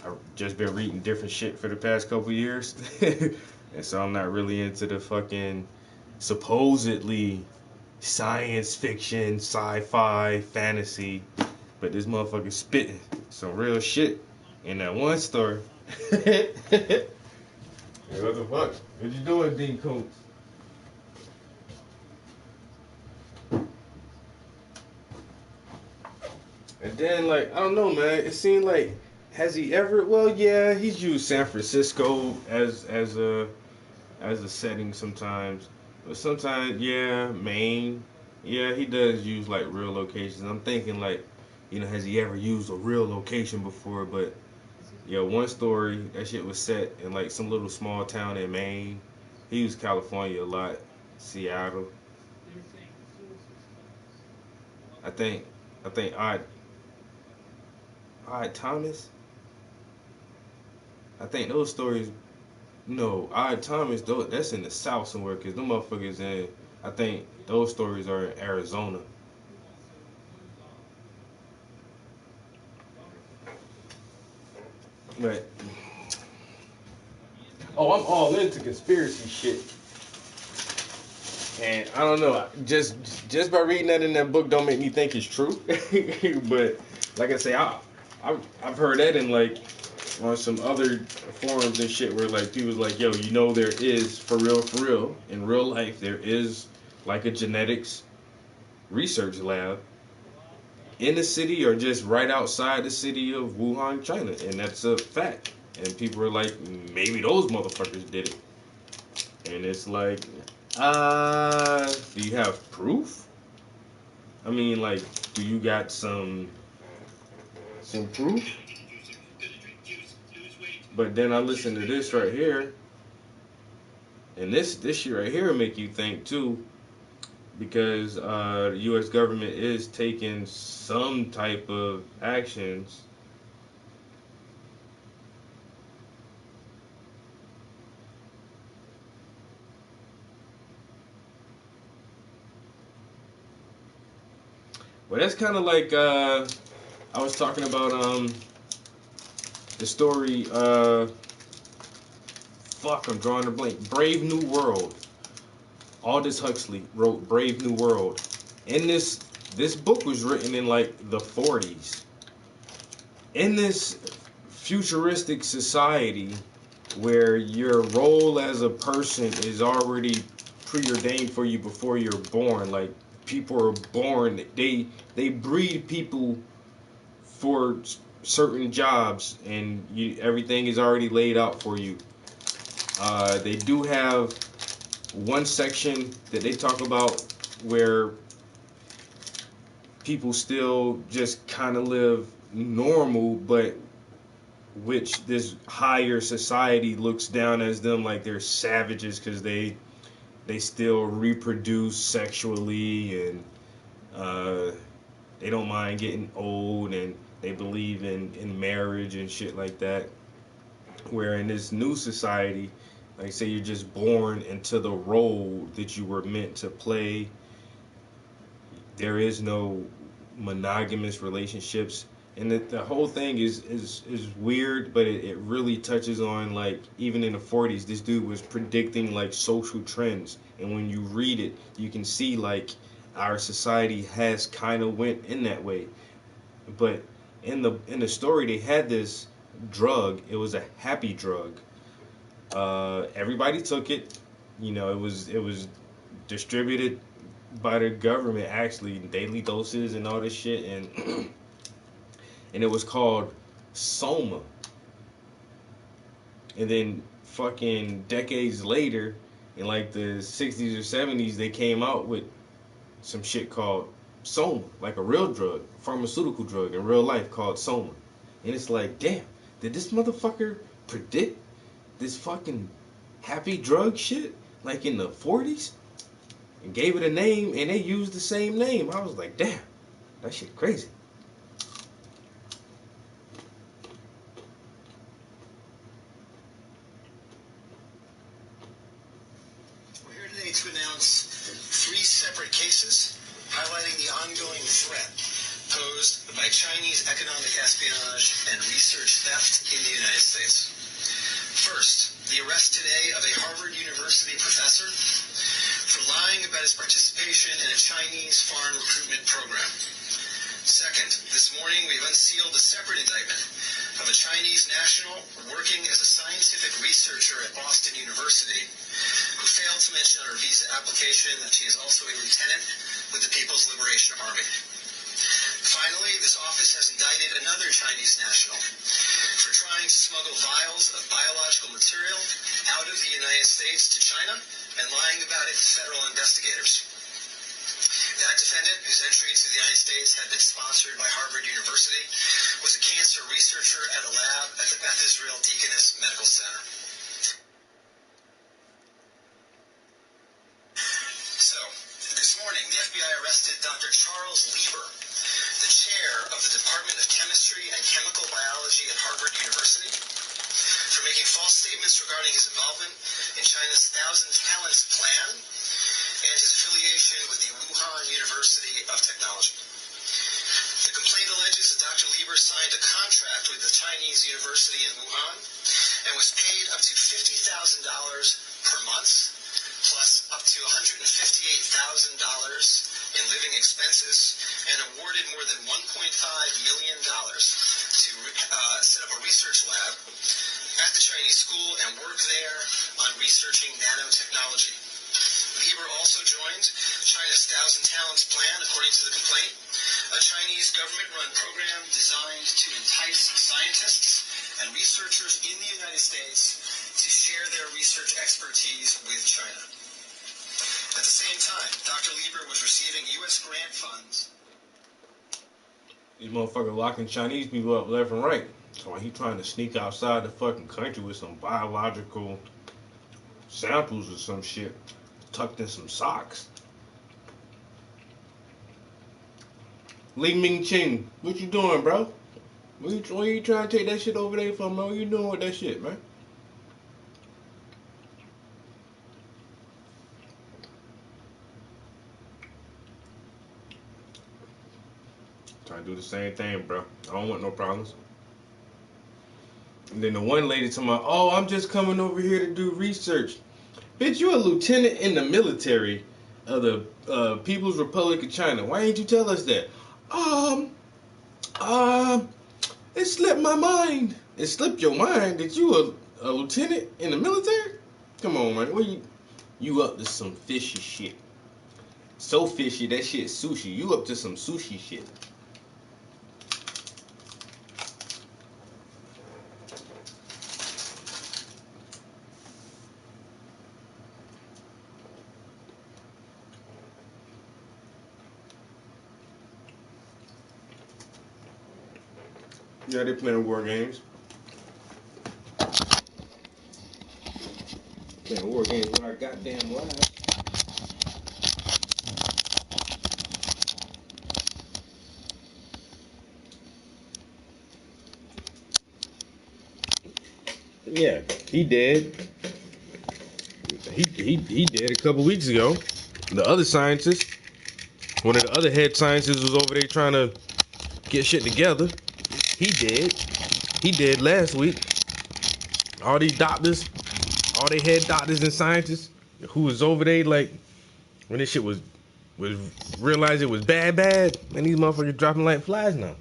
I've just been reading different shit for the past couple years. And so I'm not really into the fucking supposedly science fiction, sci-fi, fantasy. But this motherfucker spitting some real shit in that one story. Hey, what the fuck? What you doing, Dean Koontz? And then, like, I don't know, man. It seemed like Has he ever? Well, yeah, he's used San Francisco as a setting sometimes, but sometimes, yeah, Maine. Yeah, he does use like real locations. I'm thinking like, has he ever used a real location before? But yeah, one story that shit was set in like some little small town in Maine. He used California a lot, Seattle. I think Odd Thomas. I think those stories. No, Odd Thomas, though, that's in the South somewhere, because them motherfuckers in, I think those stories are in Arizona. But, oh, I'm all into conspiracy shit. And I don't know, just by reading that in that book don't make me think it's true. But, like I say, I've heard that in, like, on some other forums and shit where like people's like, yo, there is for real in real life there is like a genetics research lab in the city or just right outside the city of Wuhan, China, and that's a fact. And people are like, maybe those motherfuckers did it. And it's like, do you have proof? I mean, like, do you got some proof? But then I listen to this right here, and this shit right here will make you think too, because the U.S. government is taking some type of actions. Well, that's kind of like I was talking about the story. Fuck, I'm drawing a blank. Brave New World. Aldous Huxley wrote Brave New World. And this book was written in like the 40s. In this futuristic society where your role as a person is already preordained for you before you're born. Like, people are born, they breed people for certain jobs, and everything is already laid out for you. They do have one section that they talk about where people still just kind of live normal, but which this higher society looks down as them like they're savages because they still reproduce sexually, and they don't mind getting old, and they believe in marriage and shit like that. Where in this new society, like say you're just born into the role that you were meant to play. There is no monogamous relationships, and the whole thing is weird, but it really touches on, like, even in the 40s this dude was predicting like social trends, and when you read it you can see like our society has kind of went in that way. But in the story they had this drug. It was a happy drug. Everybody took it. It was distributed by the government, actually, daily doses and all this shit, and and it was called Soma. And then fucking decades later, in like the 60s or 70s, they came out with some shit called Soma, like a real drug, pharmaceutical drug in real life called Soma. And it's like, damn, did this motherfucker predict this fucking happy drug shit like in the 40s? And gave it a name, and they used the same name. I was like, damn, that shit crazy. We're here today to announce 3 separate cases highlighting the ongoing threat posed by Chinese economic espionage and research theft in the United States. First, the arrest today of a Harvard University professor for lying about his participation in a Chinese foreign recruitment program. Second, this morning we've unsealed a separate indictment of a Chinese national working as a scientific researcher at Boston University who failed to mention on her visa application that she is also a lieutenant with the People's Liberation Army. Finally, this office has indicted another Chinese national for trying to smuggle vials of biological material out of the United States to China and lying about it to federal investigators. That defendant, whose entry to the United States had been sponsored by Harvard University, was a cancer researcher at a lab at the Beth Israel Deaconess Medical Center. So, this morning, the FBI arrested Dr. Charles Lieber, the chair of the Department of Chemistry and Chemical Biology at Harvard University, for making false statements regarding his involvement in China's Thousand Talents Plan and his affiliation with the Wuhan University of Technology. The complaint alleges that Dr. Lieber signed a contract with the Chinese university in Wuhan and was paid up to $50,000 per month, plus up to $158,000 in living expenses, and awarded more than $1.5 million to set up a research lab at the Chinese school and work there on researching nanotechnology. Lieber also joined China's Thousand Talents Plan, according to the complaint, a Chinese government-run program designed to entice scientists and researchers in the United States to share their research expertise with China. At the same time, Dr. Lieber was receiving U.S. grant funds. These motherfuckers locking Chinese people up left and right. So he trying to sneak outside the fucking country with some biological samples or some shit tucked in some socks. Li Mingqing, what you doing, bro? What you trying to take that shit over there for, man? What you doing with that shit, man? Trying to do the same thing, bro. I don't want no problems. And then the one lady told me, oh, I'm just coming over here to do research. Bitch, you a lieutenant in the military of the People's Republic of China. Why didn't you tell us that? It slipped my mind. It slipped your mind that you a lieutenant in the military? Come on, man. You up to some fishy shit. So fishy, that shit sushi. You up to some sushi shit. Yeah, they playing war games. Playing war games with our goddamn lives. Yeah, he did. He did a couple weeks ago. The other scientist, one of the other head scientists, was over there trying to get shit together. He did last week. All these doctors, all they head doctors and scientists who was over there, like, when this shit was realized it was bad, and these motherfuckers dropping like flies now.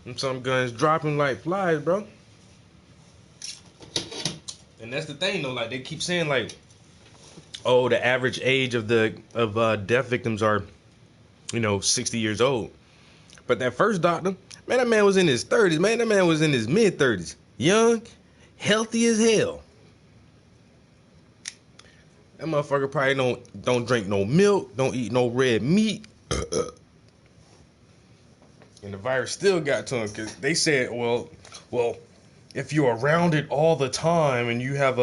And some guns dropping like flies, bro. And that's the thing, though. Like, they keep saying, like, oh, the average age of death victims are, 60 years old. But that first doctor, man, that man was in his 30s, man. That man was in his mid-30s. Young, healthy as hell. That motherfucker probably don't drink no milk, don't eat no red meat. And the virus still got to him because they said, well, if you're around it all the time and you have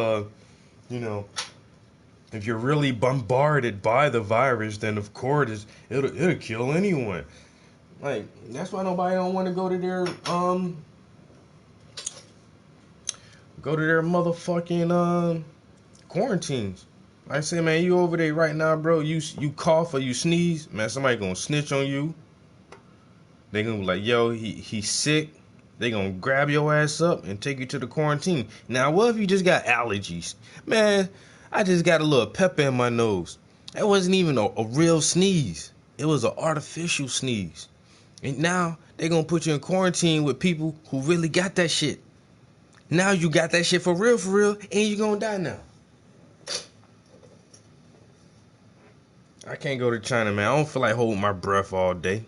if you're really bombarded by the virus, then of course it'll kill anyone. Like, that's why nobody don't want to go to their motherfucking quarantines. Like I say, man, you over there right now, bro. You cough or you sneeze, man, somebody gonna snitch on you. They gonna be like, yo, he's sick. They gonna grab your ass up and take you to the quarantine. Now, what if you just got allergies? Man, I just got a little pepper in my nose. That wasn't even a real sneeze. It was an artificial sneeze. And now they gonna put you in quarantine with people who really got that shit. Now you got that shit for real, and you gonna die now. I can't go to China, man. I don't feel like holding my breath all day.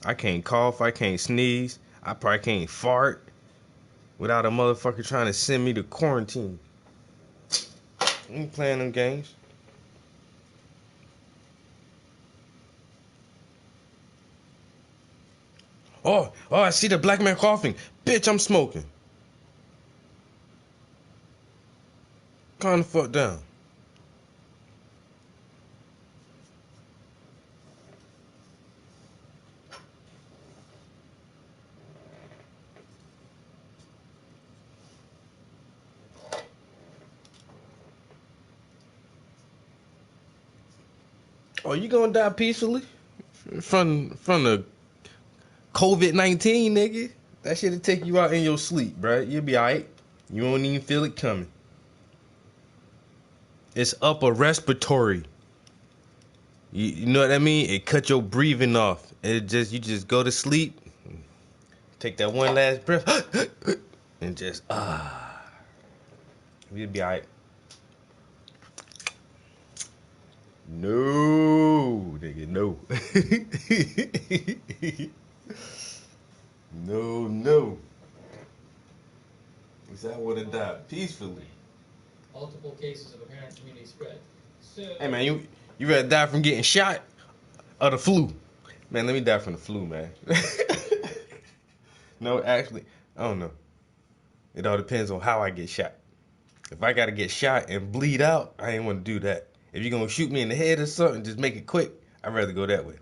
I can't cough. I can't sneeze. I probably can't fart without a motherfucker trying to send me to quarantine. I ain't playing them games. Oh, I see the black man coughing. Bitch, I'm smoking. Calm the fuck down. Oh, you gonna die peacefully from the COVID-19, nigga? That shit'll take you out in your sleep, bruh. You'll be alright. You won't even feel it coming. It's upper respiratory. You know what I mean? It cut your breathing off. You just go to sleep. Take that one last breath and just you'll be alright. No, nigga, no. No. Because I would have died peacefully. Multiple cases of apparent community spread. So, Hey, man, you rather die from getting shot or the flu? Man, let me die from the flu, man. No, actually, I don't know. It all depends on how I get shot. If I got to get shot and bleed out, I ain't want to do that. If you're going to shoot me in the head or something, just make it quick. I'd rather go that way.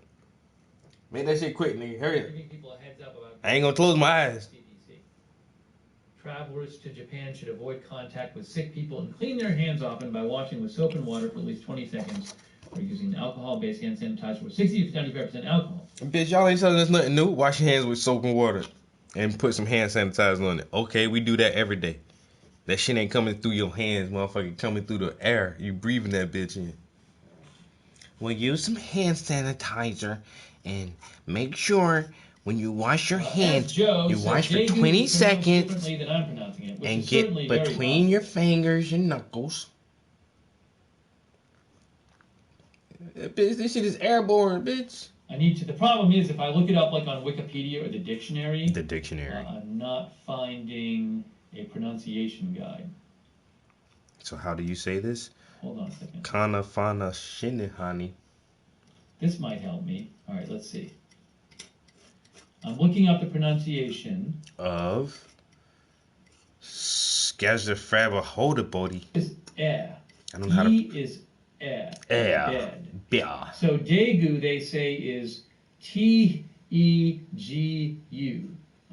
Make that shit quick, nigga. Hurry up. giving people a heads up about I ain't going to close my eyes. CDC. Travelers to Japan should avoid contact with sick people and clean their hands often by washing with soap and water for at least 20 seconds or using alcohol-based hand sanitizer with 60 to 75% alcohol. Bitch, y'all ain't telling us nothing new. Wash your hands with soap and water and put some hand sanitizer on it. Okay, we do that every day. That shit ain't coming through your hands, motherfucker. Coming through the air. You breathing that bitch in. Well, use some hand sanitizer and make sure when you wash your hands, you wash for 20 seconds Than I'm pronouncing it, which and is get certainly very between your fingers and knuckles. Bitch, this shit is airborne, bitch. the problem is if I look it up like on Wikipedia or the dictionary, The dictionary. I'm not finding a pronunciation guide. So how do you say this? Hold on a second. Kana fana shinihani. This might help me. All right, let's see. I'm looking up the pronunciation. Of Skazafrabahotabody. It's eh. I don't know how to. Is eh. Bed. Yeah. So Daegu, they say, is T-E-G-U.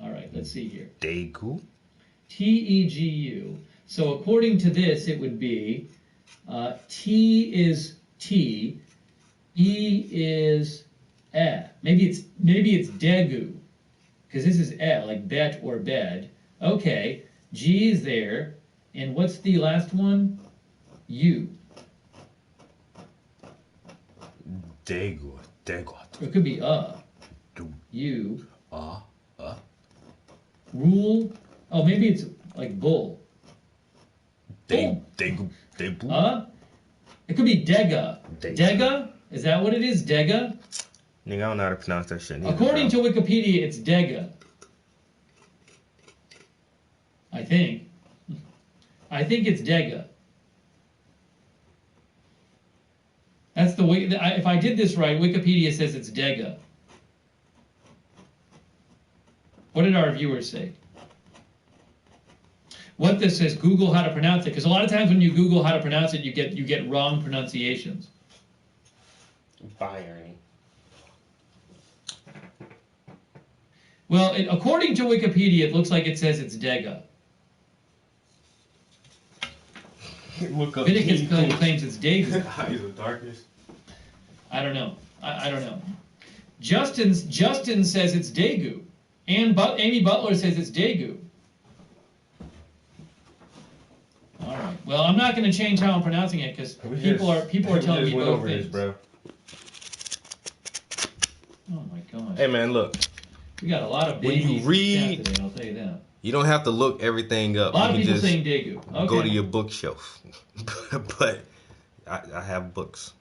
All right, let's see here. Daegu. T-E-G-U. So according to this, it would be T is T, E is eh. Maybe it's Daegu, because this is eh, like bet or bed. Okay, G is there, and what's the last one? U. Daegu. Or it could be Do. U. Rule. Oh, maybe it's like bull. Daegu. It could be Dega. Dega. Dega? Is that what it is? Dega? Nigga, I don't know how to pronounce that shit. Neither, According bro. to Wikipedia, it's Dega. I think it's Dega. That's the way. If I did this right, Wikipedia says it's Dega. What did our viewers say? What this says, Google how to pronounce it, because a lot of times when you Google how to pronounce it, you get wrong pronunciations. Bayern. Well, according to Wikipedia, it looks like it says it's Dega. Look up. Vinicus claims it's Daegu. Eyes of darkness. I don't know. I don't know. Justin says it's Daegu. Amy Butler says it's Daegu. All right. Well, I'm not going to change how I'm pronouncing it because people are telling me both things. Bro. Oh my gosh. Hey man, look. We got a lot of When babies you read, today, I'll tell you that. you don't have to look everything up. A lot of you can people just saying Daegu. Okay. go to your bookshelf. But I have books.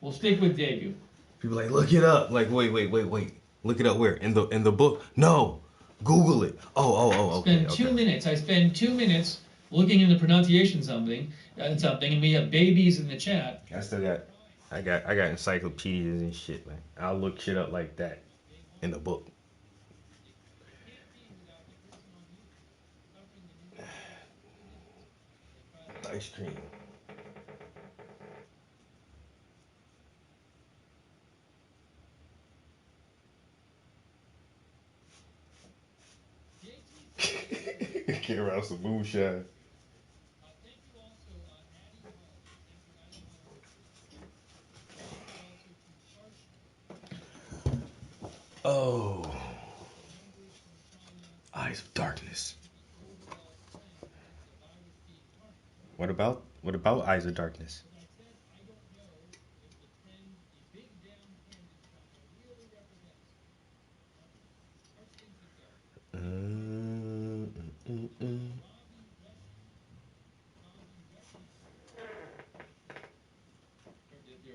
We'll stick with Daegu. People like, look it up. Like, wait. Look it up where? In the book? No. Google it. Okay. I spend 2 minutes looking into pronunciation something, and we have babies in the chat. I got encyclopedias and shit, man. I'll look shit up like that in the book. Ice cream. Get around some moonshine. Oh, Eyes of Darkness. What about Eyes of Darkness? There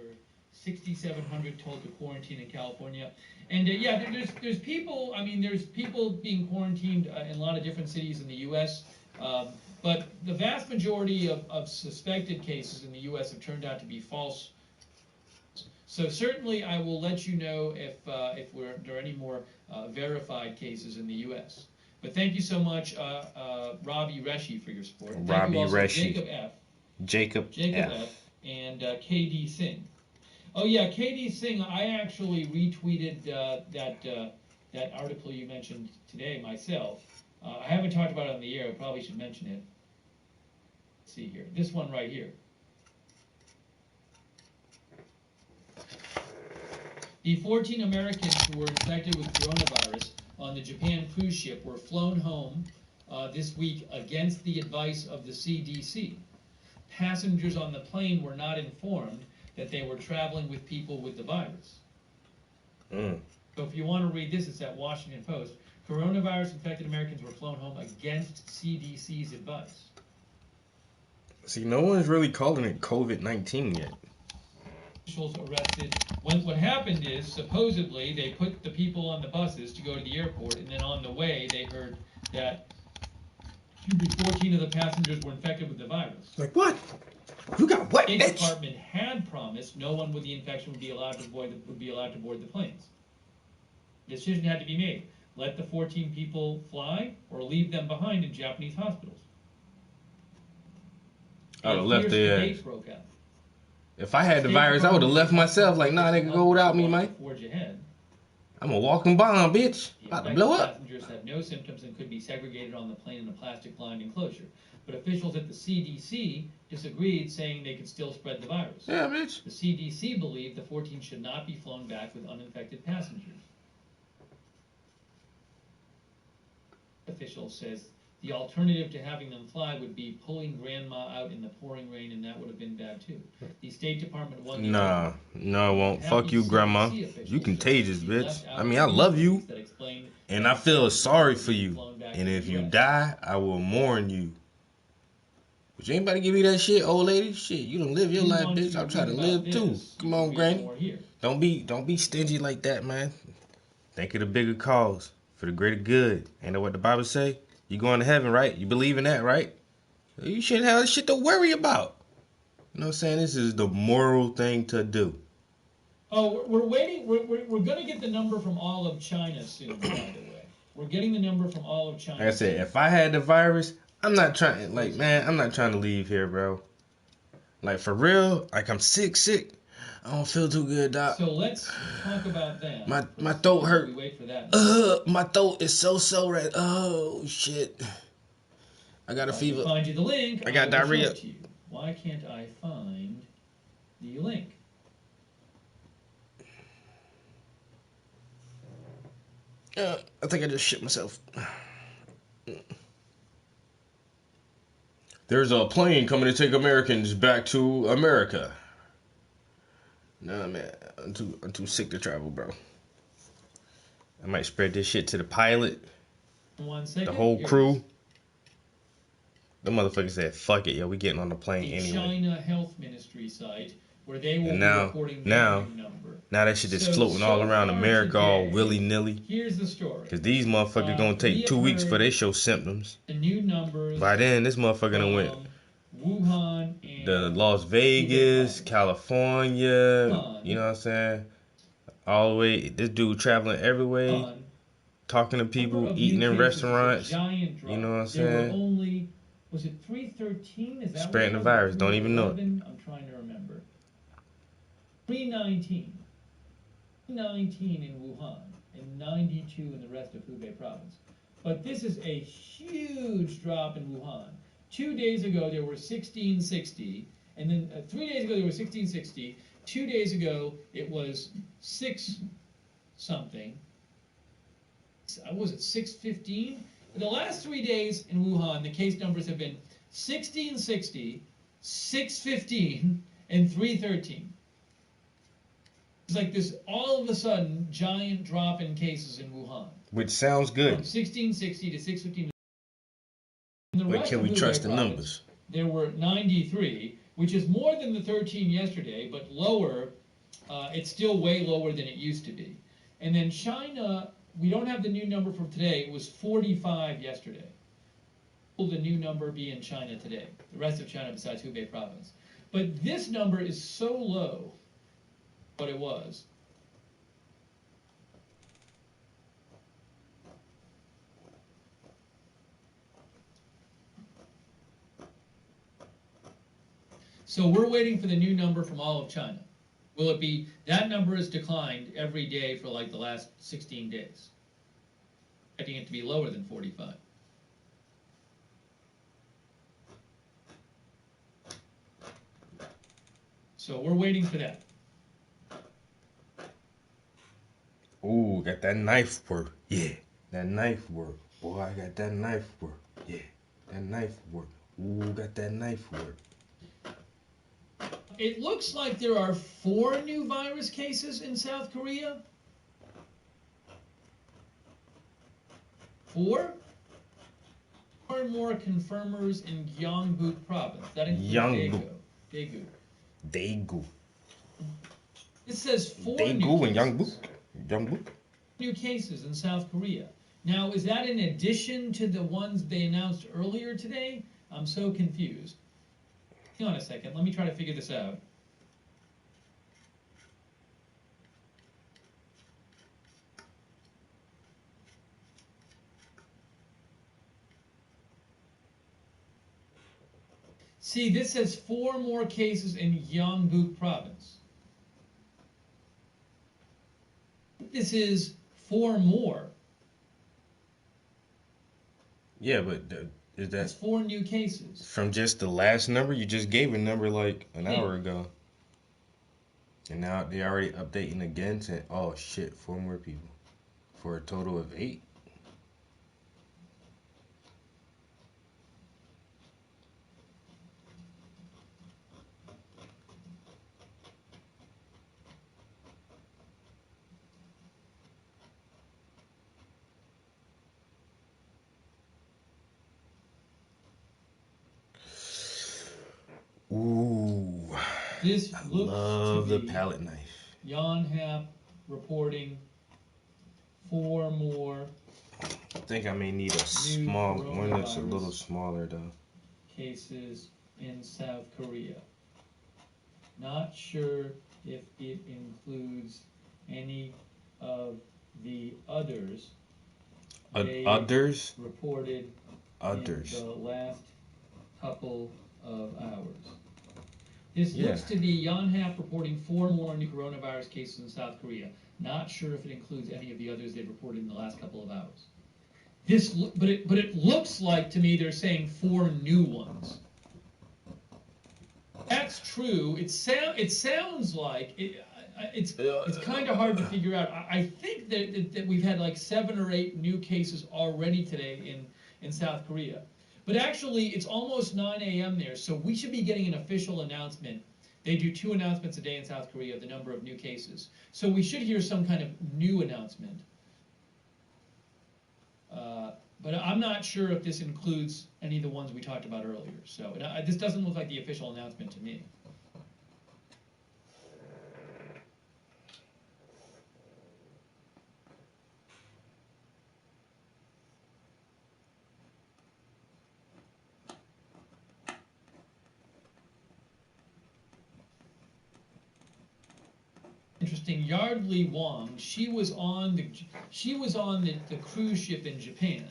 are 6,700 told to quarantine in California, and there's people. I mean, there's people being quarantined in a lot of different cities in the U.S. But the vast majority of suspected cases in the U.S. have turned out to be false. So certainly, I will let you know if there are any more verified cases in the U.S. But thank you so much, Robbie Reshi, for your support. Thank you also, Reshi. Jacob F. And KD Singh. Oh yeah, KD Singh. I actually retweeted that article you mentioned today myself. I haven't talked about it on the air. I probably should mention it. Let's see here. This one right here. The 14 Americans who were infected with coronavirus on the Japan cruise ship were flown home this week against the advice of the CDC. Passengers on the plane were not informed that they were traveling with people with the virus. So if you want to read this, it's at Washington Post. Coronavirus infected Americans were flown home against CDC's advice. See, no one's really calling it COVID-19 yet. Officials arrested. What happened is, supposedly, they put the people on the buses to go to the airport, and then on the way, they heard that 14 of the passengers were infected with the virus. Like, what? You got what, The bitch? State Department had promised no one with the infection would be allowed to board the planes. Decision had to be made. Let the 14 people fly or leave them behind in Japanese hospitals. I would have left their ass. Broke out. If I had the virus, I would have left myself. Like, nah, they can go without me, man. Forge ahead. I'm a walking bomb, bitch. About to blow up. Passengers had no symptoms and could be segregated on the plane in a plastic-lined enclosure. But officials at the CDC disagreed, saying they could still spread the virus. Yeah, bitch. The CDC believed the 14 should not be flown back with uninfected passengers. Official says the alternative to having them fly would be pulling grandma out in the pouring rain, and that would have been bad too. The State Department won. No, it won't. Fuck you, grandma. You contagious, bitch. I mean, I love you, and I feel sorry for you. And if you die, I will mourn you. But you ain't about to give me that shit, old lady. Shit, you don't live your life, bitch. I'm trying to live too. Come on, granny. Don't be stingy like that, man. Think of the bigger cause for the greater good. Ain't that what the Bible say? You going to heaven, right? You believe in that, right? You shouldn't have shit to worry about. You know what I'm saying? This is the moral thing to do. Oh, we're waiting. We're going to get the number from all of China soon, by the way. We're getting the number from all of China. Like I said, if I had the virus, I'm not trying to leave here, bro. Like, for real, like, I'm sick. I don't feel too good, doc. So let's talk about that. My throat hurt. We wait for that. My throat is so sore. Oh, shit. I got a fever. I'll find you the link. I got diarrhea. Why can't I find the link? I think I just shit myself. There's a plane coming to take Americans back to America. Nah, man, I'm too sick to travel, bro. I might spread this shit to the pilot, 1 second. the whole crew. The motherfucker said, fuck it, yo, we getting on the plane the anyway. China Health Ministry site where they will And be now- reporting the now- new number. Now that shit just So floating all around far America all today, willy-nilly. Here's the story. Because these motherfuckers gonna we take 2 have weeks for heard they show symptoms. The new numbers By then, this motherfucker done went from Wuhan and to Las Vegas, Hubei. California, you know what I'm saying? All the way, this dude traveling every way, Wuhan, talking to number people, of eating new in cases is a restaurants. giant drop. You know what I'm There were saying? only, was it 313? Is that Spreading what the it was? virus, don't even know it. 311? I'm trying to remember. 319. 319 in Wuhan and 92 in the rest of Hubei province. But this is a huge drop in Wuhan. 2 days ago there were 1660, and then 3 days ago there were 1660. 2 days ago it was 6 something. What was it, 615? In the last 3 days in Wuhan, the case numbers have been 1660, 615, and 313. It's like this all of a sudden giant drop in cases in Wuhan. Which sounds From good. 1660 to 615. In the But rest can of we Hubei trust the province, numbers? There were 93, which is more than the 13 yesterday, but lower. It's still way lower than it used to be. And then China, we don't have the new number from today. It was 45 yesterday. Will the new number be in China today? The rest of China besides Hubei province. But this number is so low, what it was. So we're waiting for the new number from all of China. Will it be, that number has declined every day for like the last 16 days. Expecting it to be lower than 45. So we're waiting for that. Ooh, got that knife work. Yeah, that knife work. Boy, I got that knife work. Yeah, that knife work. Ooh, got that knife work. It looks like there are 4 new virus cases in South Korea. 4? More and more confirmers in Gyeongbuk province. That includes Gyeongbuk. Daegu. Daegu. It says 4 Daegu new and cases. Youngbuk. New cases in South Korea. Now, is that in addition to the ones they announced earlier today? I'm so confused. Hang on a second. Let me try to figure this out. See, this says 4 more cases in Gyeongbuk province. This is 4 more. Yeah, but is That's that 4 new cases. from just the last number? You just gave a number like an Yeah. hour ago. And now they already updating again saying, oh shit, 4 more people. For a total of 8. Ooh, This I looks love to the be palette knife. Yonhap reporting 4 more I think I may need a New small one that's a coronavirus. little smaller though. cases in South Korea. Not sure if it includes any of the others they Others? reported Others. in the last couple of hours. This Yeah. looks to be Yonhap reporting 4 more new coronavirus cases in South Korea. Not sure if it includes any of the others they've reported in the last couple of hours. But it looks like to me they're saying 4 new ones. That's true. It sounds like it's kind of hard to figure out. I think that we've had like 7 or 8 new cases already today in South Korea. But actually, it's almost 9 a.m. there, so we should be getting an official announcement. They do 2 announcements a day in South Korea of the number of new cases. So we should hear some kind of new announcement. But I'm not sure if this includes any of the ones we talked about earlier. So this doesn't look like the official announcement to me. interesting. Yardley Wong, she was on the cruise ship in Japan,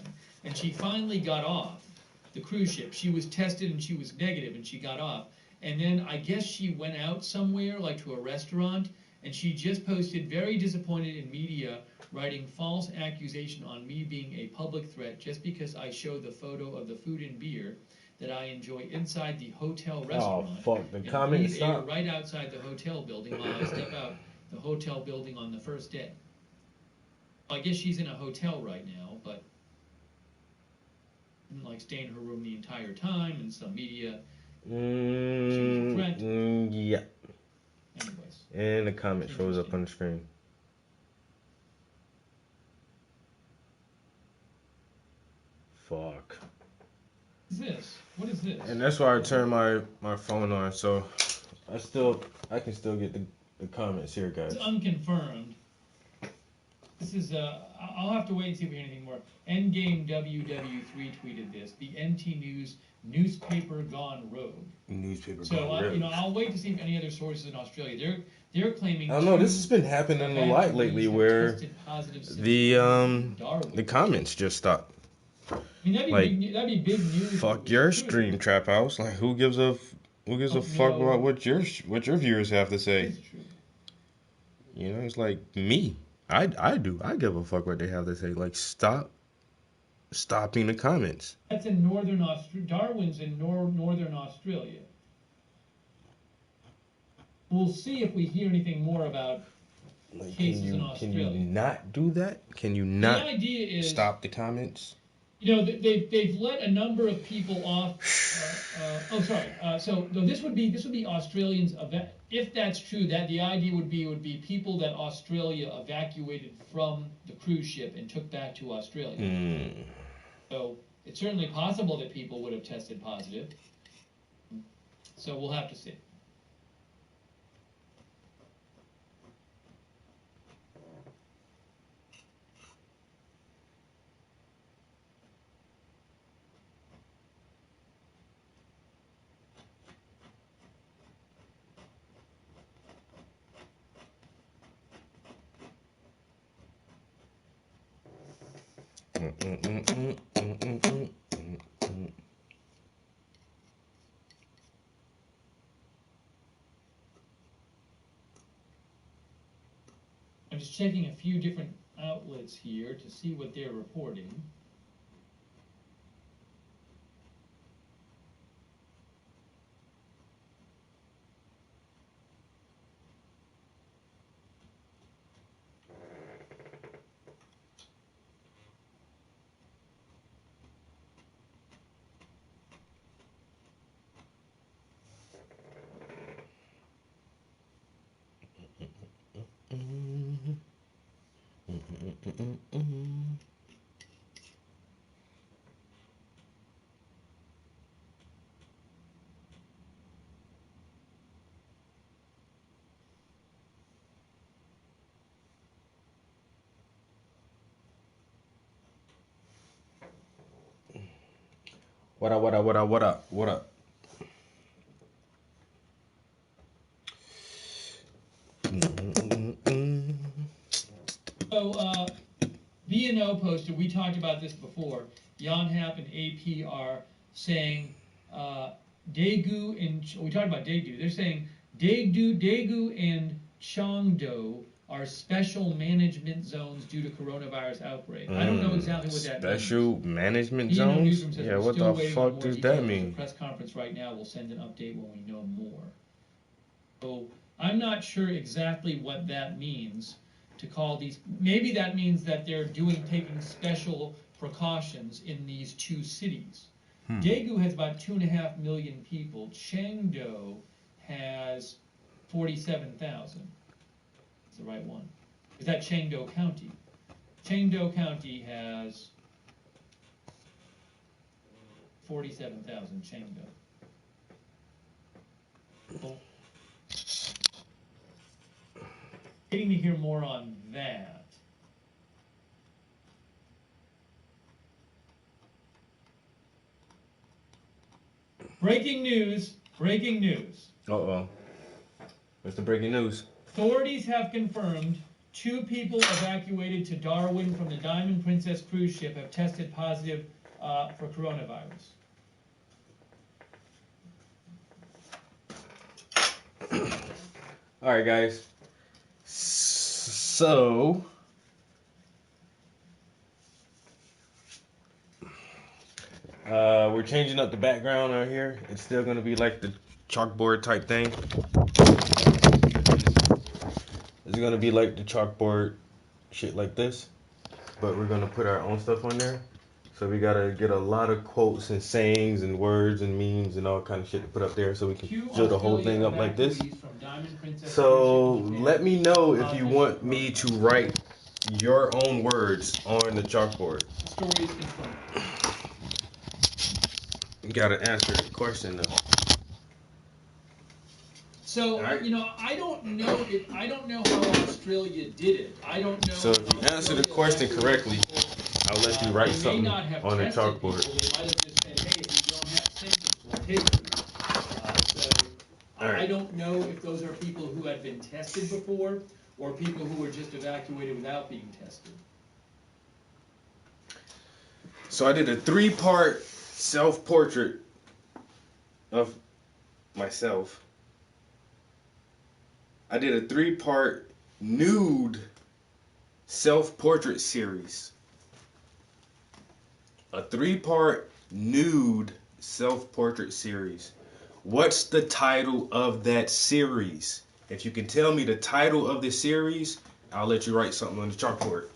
and she finally got off the cruise ship. She was tested and she was negative, and she got off. And then I guess she went out somewhere, like to a restaurant, and she just posted, very disappointed in media, writing false accusation on me being a public threat just because I show the photo of the food and beer that I enjoy inside the hotel restaurant. Oh, fuck, the and comment breathe air stop. right outside the hotel building while I step out the hotel building on the first day. I guess she's in a hotel right now, but didn't like stay in her room the entire time, and some media. Yeah. Anyways. And the comment shows up on the screen. Fuck. What is this? What is this? And that's why I turned my phone on, so I can still get the comments here, guys. It's unconfirmed. This is I'll have to wait and see if we hear anything more. Endgame WW3 tweeted this. The NT News newspaper gone rogue. Newspaper So gone rogue. I'll wait to see if any other sources in Australia. They're claiming. I don't know. This has been happening a lot lately, where the comments just stop. I mean, that'd be big news. Fuck your stream, Trap House. Like, who gives a fuck about what your viewers have to say? It's true. You know, it's like me. I do. I give a fuck what they have to say. Like, stopping the comments. That's in northern Australia. Darwin's in northern Australia. We'll see if we hear anything more about cases in Australia. Can you not do that? Can you not the idea is, stop the comments? You know, they've let a number of people off. So this would be Australians. If that's true, that the idea would be people that Australia evacuated from the cruise ship and took back to Australia. So it's certainly possible that people would have tested positive. So we'll have to see. I'm just checking a few different outlets here to see what they're reporting. What up? So, B&O posted, we talked about this before, Yonhap and AP are saying Daegu and, we talked about Daegu, they're saying Daegu and Chengdu are special management zones due to coronavirus outbreak. I don't know exactly what that means. Special management B&O zones? Newsroom says Yeah, we're what still the waiting fuck on more does details. that mean? The press conference right now will send an update when we know more. So I'm not sure exactly what that means to call these. Maybe that means that they're taking special precautions in these two cities. Daegu has about 2.5 million people. Chengdu has 47,000. That's the right one. Is that Chengdu County? Chengdu County has 47,000. Chengdu. Cool. Waiting to hear more on that. Breaking news. Uh-oh. What's the breaking news? Authorities have confirmed 2 people evacuated to Darwin from the Diamond Princess cruise ship have tested positive for coronavirus. All right, guys. So we're changing up the background out here. It's still gonna be like the chalkboard type thing. It's gonna be like the chalkboard shit like this, but we're gonna put our own stuff on there. So we gotta get a lot of quotes and sayings and words and memes and all kind of shit to put up there, so we can build the whole thing up like this. So let me know if you want me to write your own words on the chalkboard. Story is confirmed. You gotta answer the question though. So Alright. I don't know how Australia did it. I don't know. So if you answer the question correctly, I'll let you write they something may not have on the tested chalkboard. people. They might have just said, hey, if you don't have symptoms, we'll take you. I Alright. don't know if those are people who had been tested before or people who were just evacuated without being tested. So I did a 3-part self-portrait of myself. I did a 3-part nude self-portrait series. A 3-part nude self-portrait series. What's the title of that series? If you can tell me the title of the series, I'll let you write something on the chalkboard.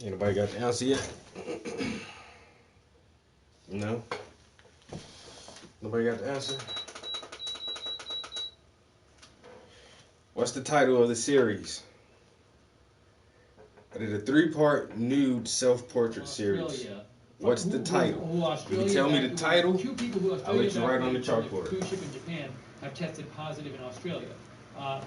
Anybody got the answer yet? No? Nobody got the answer? What's the title of the series? I did a 3-part nude self-portrait series. Australia. What's the title? If you tell me the title, 2 people who I'll let you write on the evacuated from chalkboard. cruise ship in Japan have tested positive in Australia.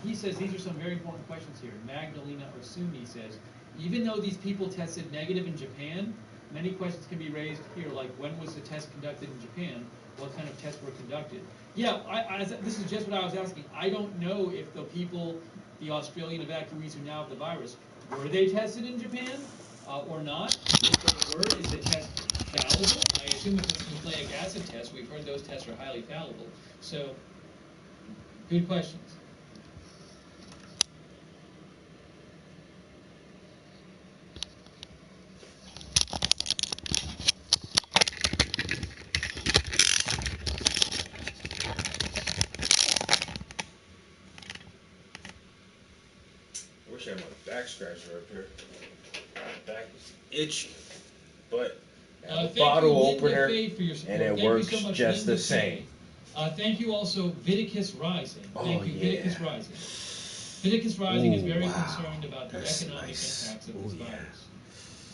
He says these are some very important questions here. Magdalena Orsuni says, even though these people tested negative in Japan, many questions can be raised here, like when was the test conducted in Japan? What kind of tests were conducted? Yeah, this is just what I was asking. I don't know if the people, the Australian evacuees who now have the virus, were they tested in Japan or not? If they were, is the test fallible? I assume if it's a nucleic acid test, we've heard those tests are highly fallible. So, good questions. I wish I had my back scratcher up here. My back is itchy, but I have a bottle opener, and it works just the same. Thank you also, Viticus Rising. Thank you, yeah. Viticus Rising. Viticus Rising is very wow. concerned about the That's economic nice. impacts of this yeah. virus.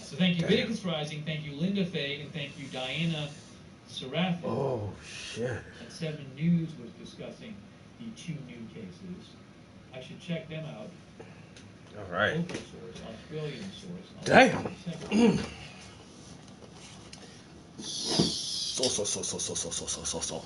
So thank you, Damn. Viticus Rising. Thank you, Linda Faye, and thank you, Diana Seraphin. Oh, shit. At 7 News was discussing the 2 new cases. I should check them out. All right. Local source, Australian source. Damn. So.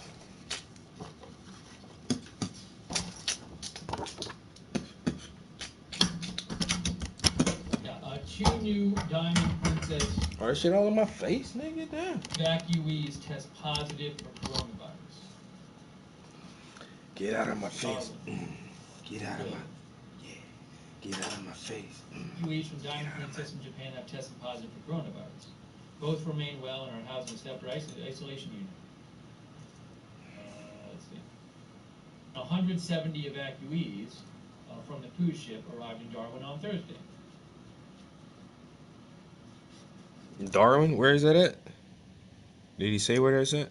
Yeah, two new Diamond Princess All that shit all in my face, nigga. Damn. evacuees test positive for coronavirus. Get out of my face. Darwin. Get out of my. Yeah. Get out of my face. Evacuees from Diamond Princess in Japan have tested positive for coronavirus. Both remain well and are housed in a separate isolation unit. Let's see. 170 evacuees from the cruise ship arrived in Darwin on Thursday. Darwin, where is that at? Did he say where that's at?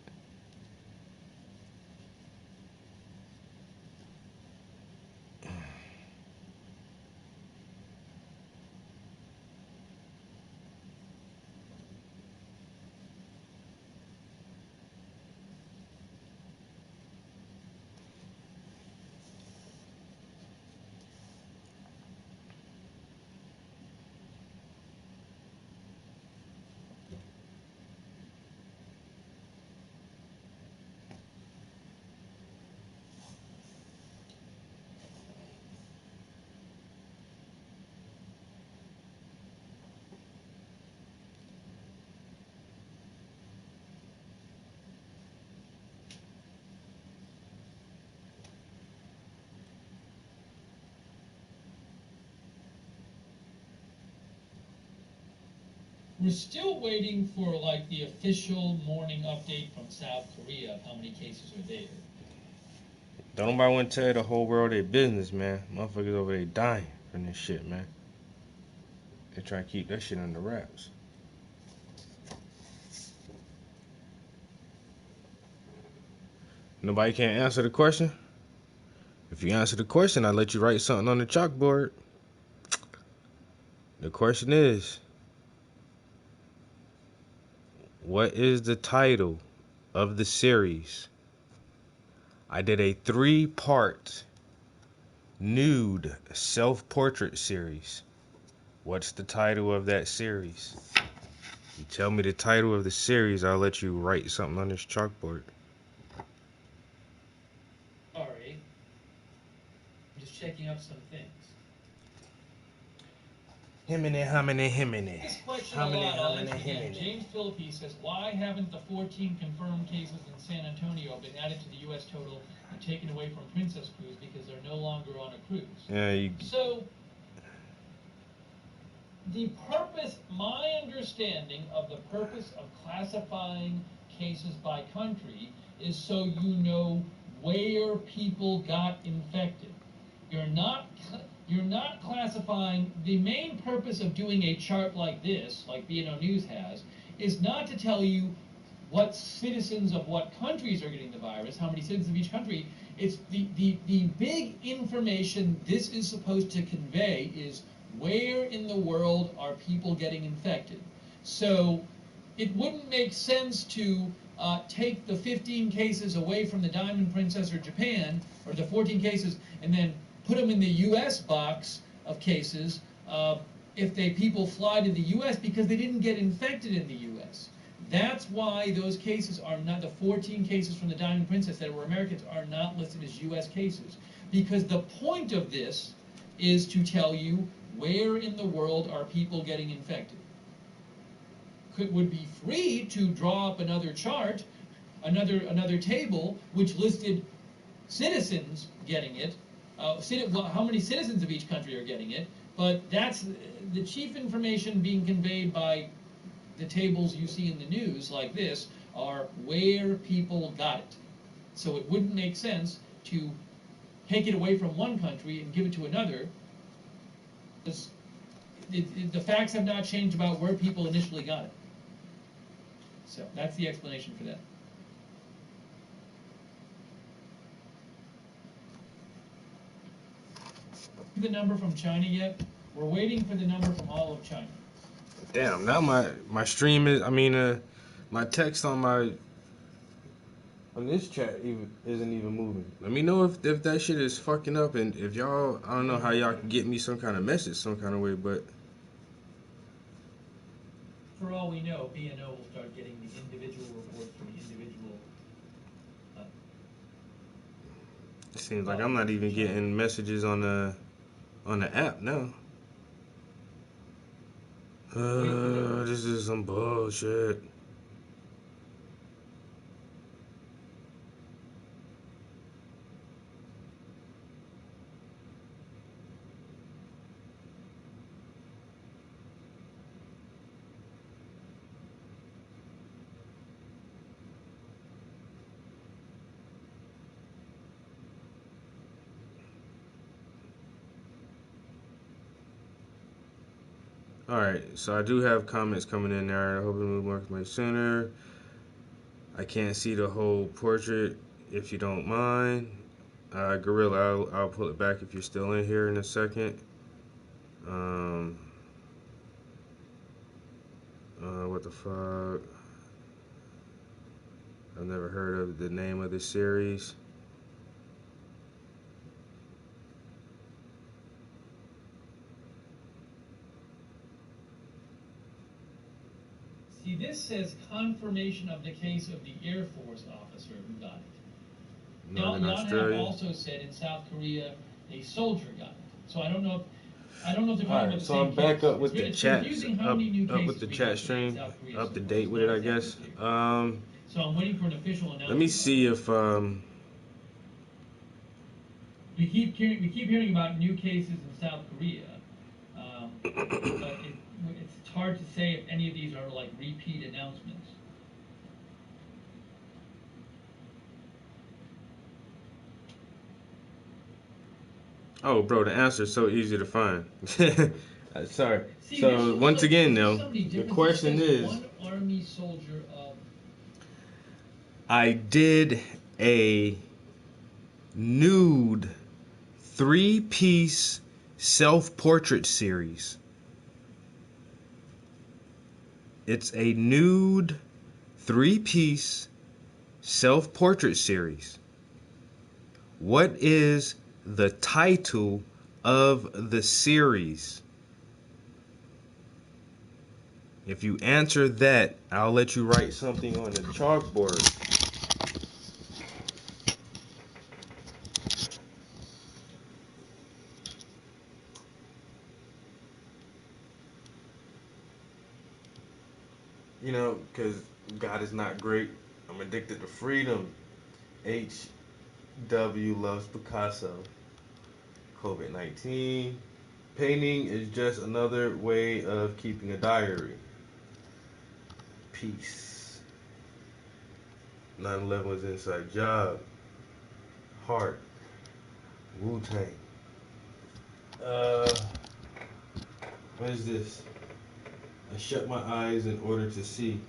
We're still waiting for like the official morning update from South Korea of how many cases are there. Don't nobody want to tell the whole world their business, man. Motherfuckers over there dying from this shit, man. They try to keep that shit under wraps. Nobody can't answer the question? If you answer the question, I'll let you write something on the chalkboard. The question is, what is the title of the series? I did a 3-part nude self-portrait series. What's the title of that series? You tell me the title of the series, I'll let you write something on this chalkboard. Sorry. I'm just checking up some things. Himiny. This question a lot, I'll answer again. James Philippi says, why haven't the 14 confirmed cases in San Antonio been added to the U.S. total and taken away from Princess Cruise because they're no longer on a cruise? Yeah, So, the purpose, my understanding of the purpose of classifying cases by country is so you know where people got infected. You're not classifying. The main purpose of doing a chart like this, like BNO News has, is not to tell you what citizens of what countries are getting the virus, how many citizens of each country. It's the big information this is supposed to convey is where in the world are people getting infected. So it wouldn't make sense to take the 15 cases away from the Diamond Princess or Japan, or the 14 cases, and then put them in the U.S. box of cases if people fly to the U.S. because they didn't get infected in the U.S. That's why those cases are not, the 14 cases from the Diamond Princess that were Americans are not listed as U.S. cases. Because the point of this is to tell you where in the world are people getting infected. Would be free to draw up another chart, another table, which listed citizens getting it, how many citizens of each country are getting it, but that's the chief information being conveyed by the tables you see in the news like this are where people got it. So it wouldn't make sense to take it away from one country and give it to another. The facts have not changed about where people initially got it. So that's the explanation for that. The number from China yet? We're waiting for the number from all of China. Damn, now my stream is, my text on this chat isn't even moving. Let me know if that shit is fucking up, and if y'all, I don't know how y'all can get me some kind of message some kind of way, but for all we know, B&O will start getting the individual reports from the individual. Seems like I'm not even getting messages on the app now. This is some bullshit. Alright, so I do have comments coming in there. I hope it will work much sooner. I can't see the whole portrait, if you don't mind. Gorilla, I'll pull it back if you're still in here in a second. What the fuck? I've never heard of the name of this series. See, this says confirmation of the case of the Air Force officer who got it. Not in Yonhap Australia. also said in South Korea a soldier got it. So I don't know if they're talking about Alright, the so same I'm back case. up with the It's chat, confusing how up many new with cases the we chat got in stream, South Korea up so to far. date It's with it, not I guess. exactly clear. So I'm waiting for an official announcement. Let me see if We keep hearing about new cases in South Korea, but it's hard to say if any of these are like repeat announcements. oh, bro, the answer is so easy to find. Sorry. See, So once again, though, somebody the different. question It says is, one Army soldier of. I did a nude 3-piece self-portrait series. It's a nude 3-piece self-portrait series. What is the title of the series? If you answer that, I'll let you write something on the chalkboard. You know, because God is not great. I'm addicted to freedom. H.W. loves Picasso. COVID-19. Painting is just another way of keeping a diary. Peace. 9/11 was inside job. Heart. Wu-Tang. What is this? I shut my eyes in order to see.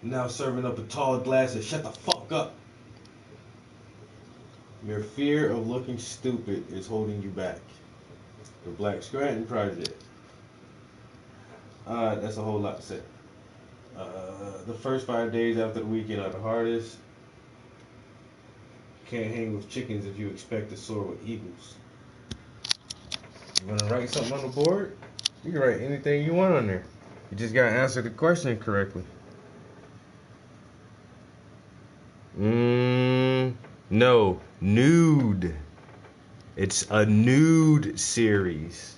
Now serving up a tall glass of shut the fuck up. Your fear of looking stupid is holding you back. The Black Scranton Project. That's a whole lot to say. The first 5 days after the weekend are the hardest. Can't hang with chickens if you expect to soar with eagles. You wanna write something on the board? You can write anything you want on there. You just gotta answer the question correctly. No, nude. It's a nude series.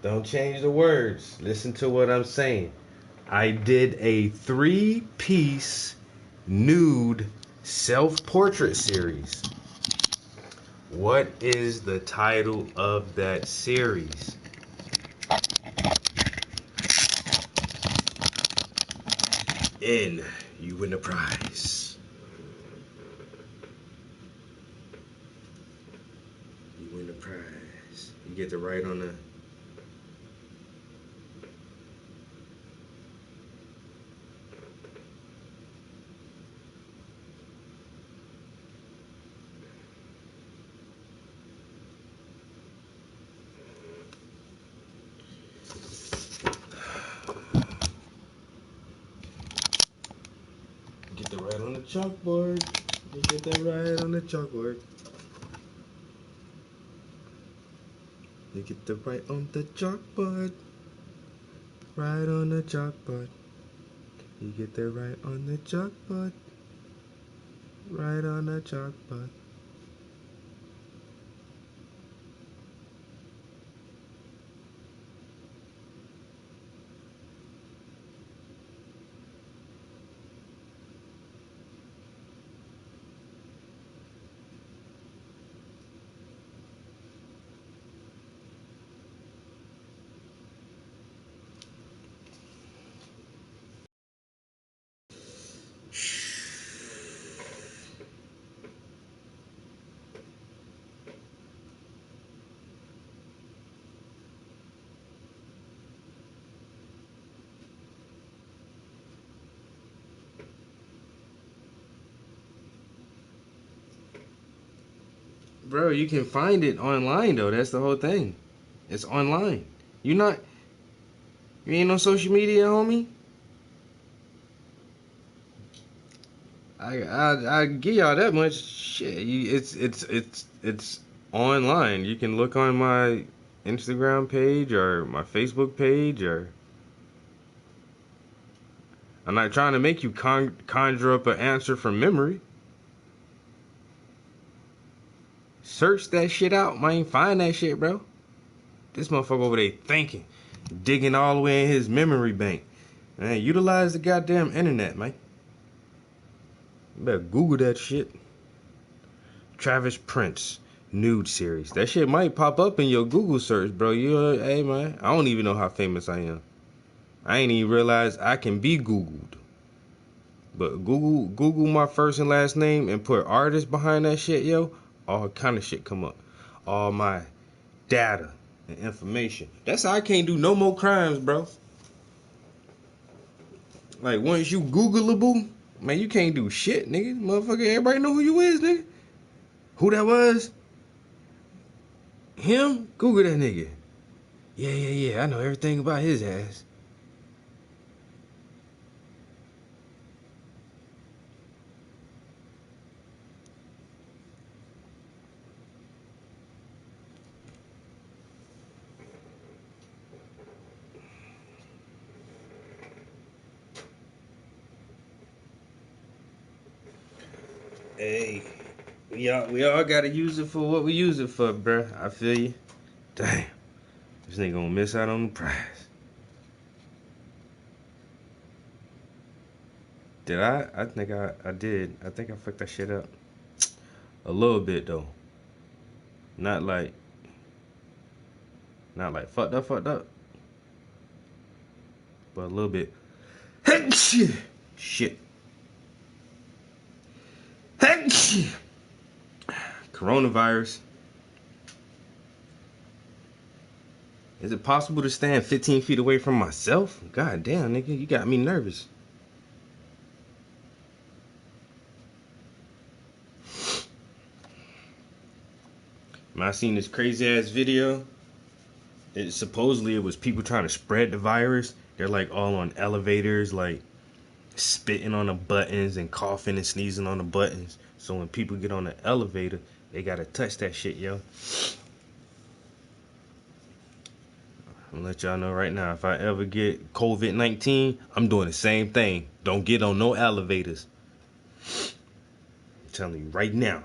Don't change the words. Listen to what I'm saying. I did a 3-piece nude self-portrait series. What is the title of that series? And you win a prize. You win a prize. You get to write on the. Get that right on the chalkboard. You get that right on the chalkboard. You get that right on the chalkboard. Right on the chalkboard. You get there right on the chalkboard. Right on the chalkboard. Bro, you can find it online though. That's the whole thing. It's online. You ain't on social media, homie. I give y'all that much shit. It's online. You can look on my Instagram page or my Facebook page, or I'm not trying to make you conjure up an answer from memory. Search that shit out, man. Find that shit, bro. This motherfucker over there thinking, digging all the way in his memory bank. Man, utilize the goddamn internet, man. You better Google that shit. Travis Prince nude series. That shit might pop up in your Google search, bro. Hey man, I don't even know how famous I am. I ain't even realize I can be Googled. But Google my first and last name and put artist behind that shit, yo. All kind of shit come up. All my data and information. That's how I can't do no more crimes, bro. Like once you Googleable, man, you can't do shit, nigga. Motherfucker, everybody know who you is, nigga. Who that was? Him? Google that nigga. Yeah. I know everything about his ass. Hey, we all gotta use it for what we use it for, bruh. I feel you. Damn, this nigga gonna miss out on the prize. Did I? I think I did. I think I fucked that shit up. A little bit though. Not like fucked up. But a little bit. Shit. Coronavirus. Is it possible to stand 15 feet away from myself? God damn, nigga, you got me nervous. I seen this crazy ass video. Supposedly it was people trying to spread the virus. They're like all on elevators, like spitting on the buttons and coughing and sneezing on the buttons. So when people get on the elevator, they gotta touch that shit, yo. I'm gonna let y'all know right now, if I ever get COVID-19, I'm doing the same thing. Don't get on no elevators. I'm telling you right now.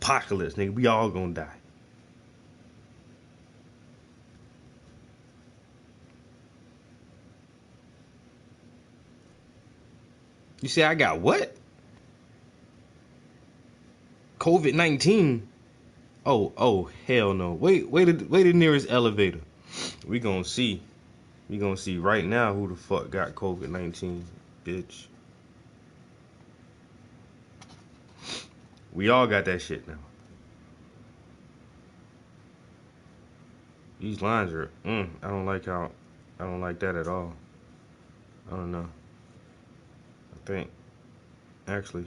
Apocalypse, nigga. We all gonna die. You say I got what? COVID-19? Oh, hell no. Wait the nearest elevator. We gonna see. We gonna see right now who the fuck got COVID-19, bitch. We all got that shit now. These lines are, I don't like that at all. I don't know. I think, actually,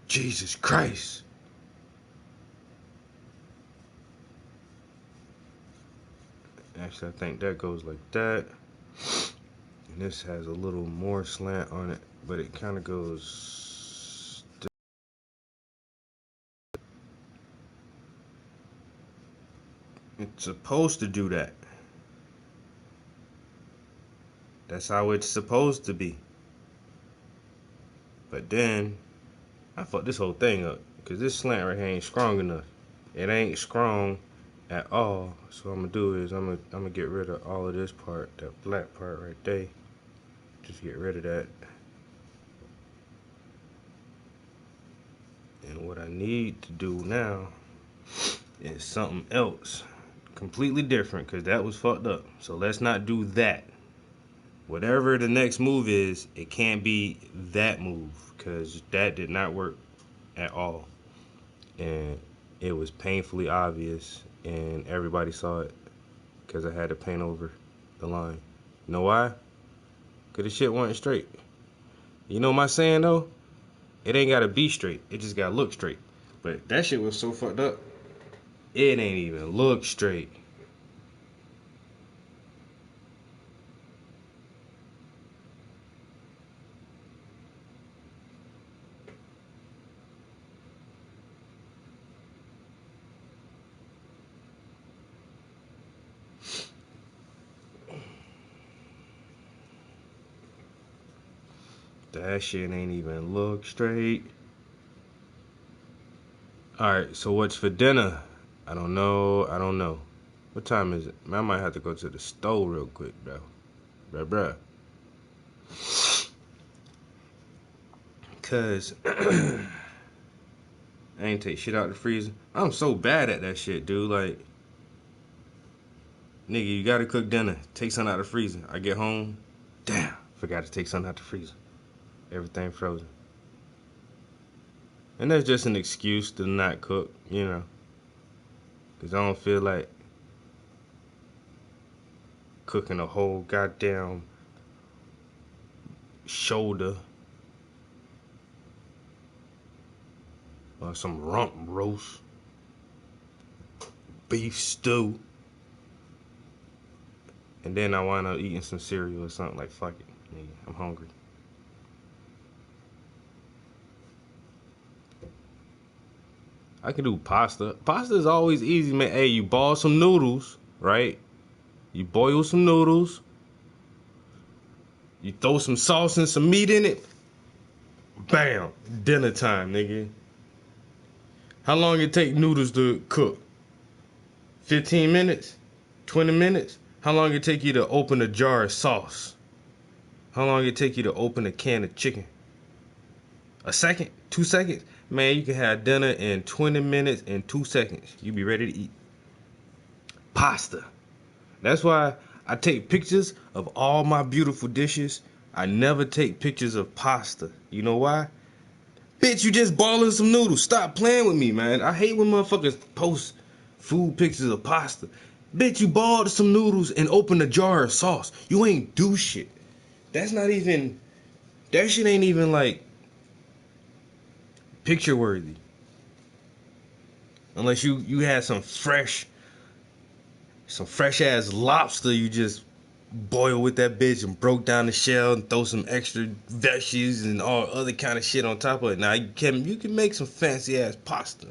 Jesus Christ. Actually, I think that goes like that. And this has a little more slant on it, but it kind of goes. It's supposed to do that. That's how it's supposed to be. But then, I fucked this whole thing up. Because this slant right here ain't strong enough. It ain't strong at all. So what I'm going to do is I'm going to get rid of all of this part. That black part right there. Just get rid of that. And what I need to do now is something else. Completely different. Because that was fucked up. So let's not do that. Whatever the next move is, it can't be that move. Because that did not work at all. And it was painfully obvious, and everybody saw it because I had to paint over the line. You know why? Because the shit wasn't straight. You know my saying though? It ain't gotta be straight, it just gotta look straight. But that shit was so fucked up, it ain't even look straight. That shit ain't even look straight. Alright, so what's for dinner? I don't know. What time is it? Man, I might have to go to the store real quick, bro. Bruh. Cause I ain't take shit out the freezer. I'm so bad at that shit, dude. Like, nigga, you gotta cook dinner. Take something out the freezer. I get home, damn, forgot to take something out the freezer. Everything frozen. And that's just an excuse to not cook, you know. Because I don't feel like cooking a whole goddamn shoulder or some rump roast, beef stew, and then I wind up eating some cereal or something. Like, fuck it, nigga, I'm hungry. I can do pasta. Pasta is always easy, man. Hey, you boil some noodles, right? You boil some noodles. You throw some sauce and some meat in it. Bam, dinner time, nigga. How long it take noodles to cook? 15 minutes? 20 minutes? How long it take you to open a jar of sauce? How long it take you to open a can of chicken? A second? 2 seconds? Man, you can have dinner in 20 minutes and 2 seconds. You be ready to eat. Pasta. That's why I take pictures of all my beautiful dishes. I never take pictures of pasta. You know why? Bitch, you just boiling some noodles. Stop playing with me, man. I hate when motherfuckers post food pictures of pasta. Bitch, you boiled some noodles and opened a jar of sauce. You ain't do shit. That's not even... That shit ain't even like... picture worthy. Unless you had some fresh ass lobster you just boiled with that bitch and broke down the shell and throw some extra veggies and all other kind of shit on top of it. Now you can make some fancy ass pasta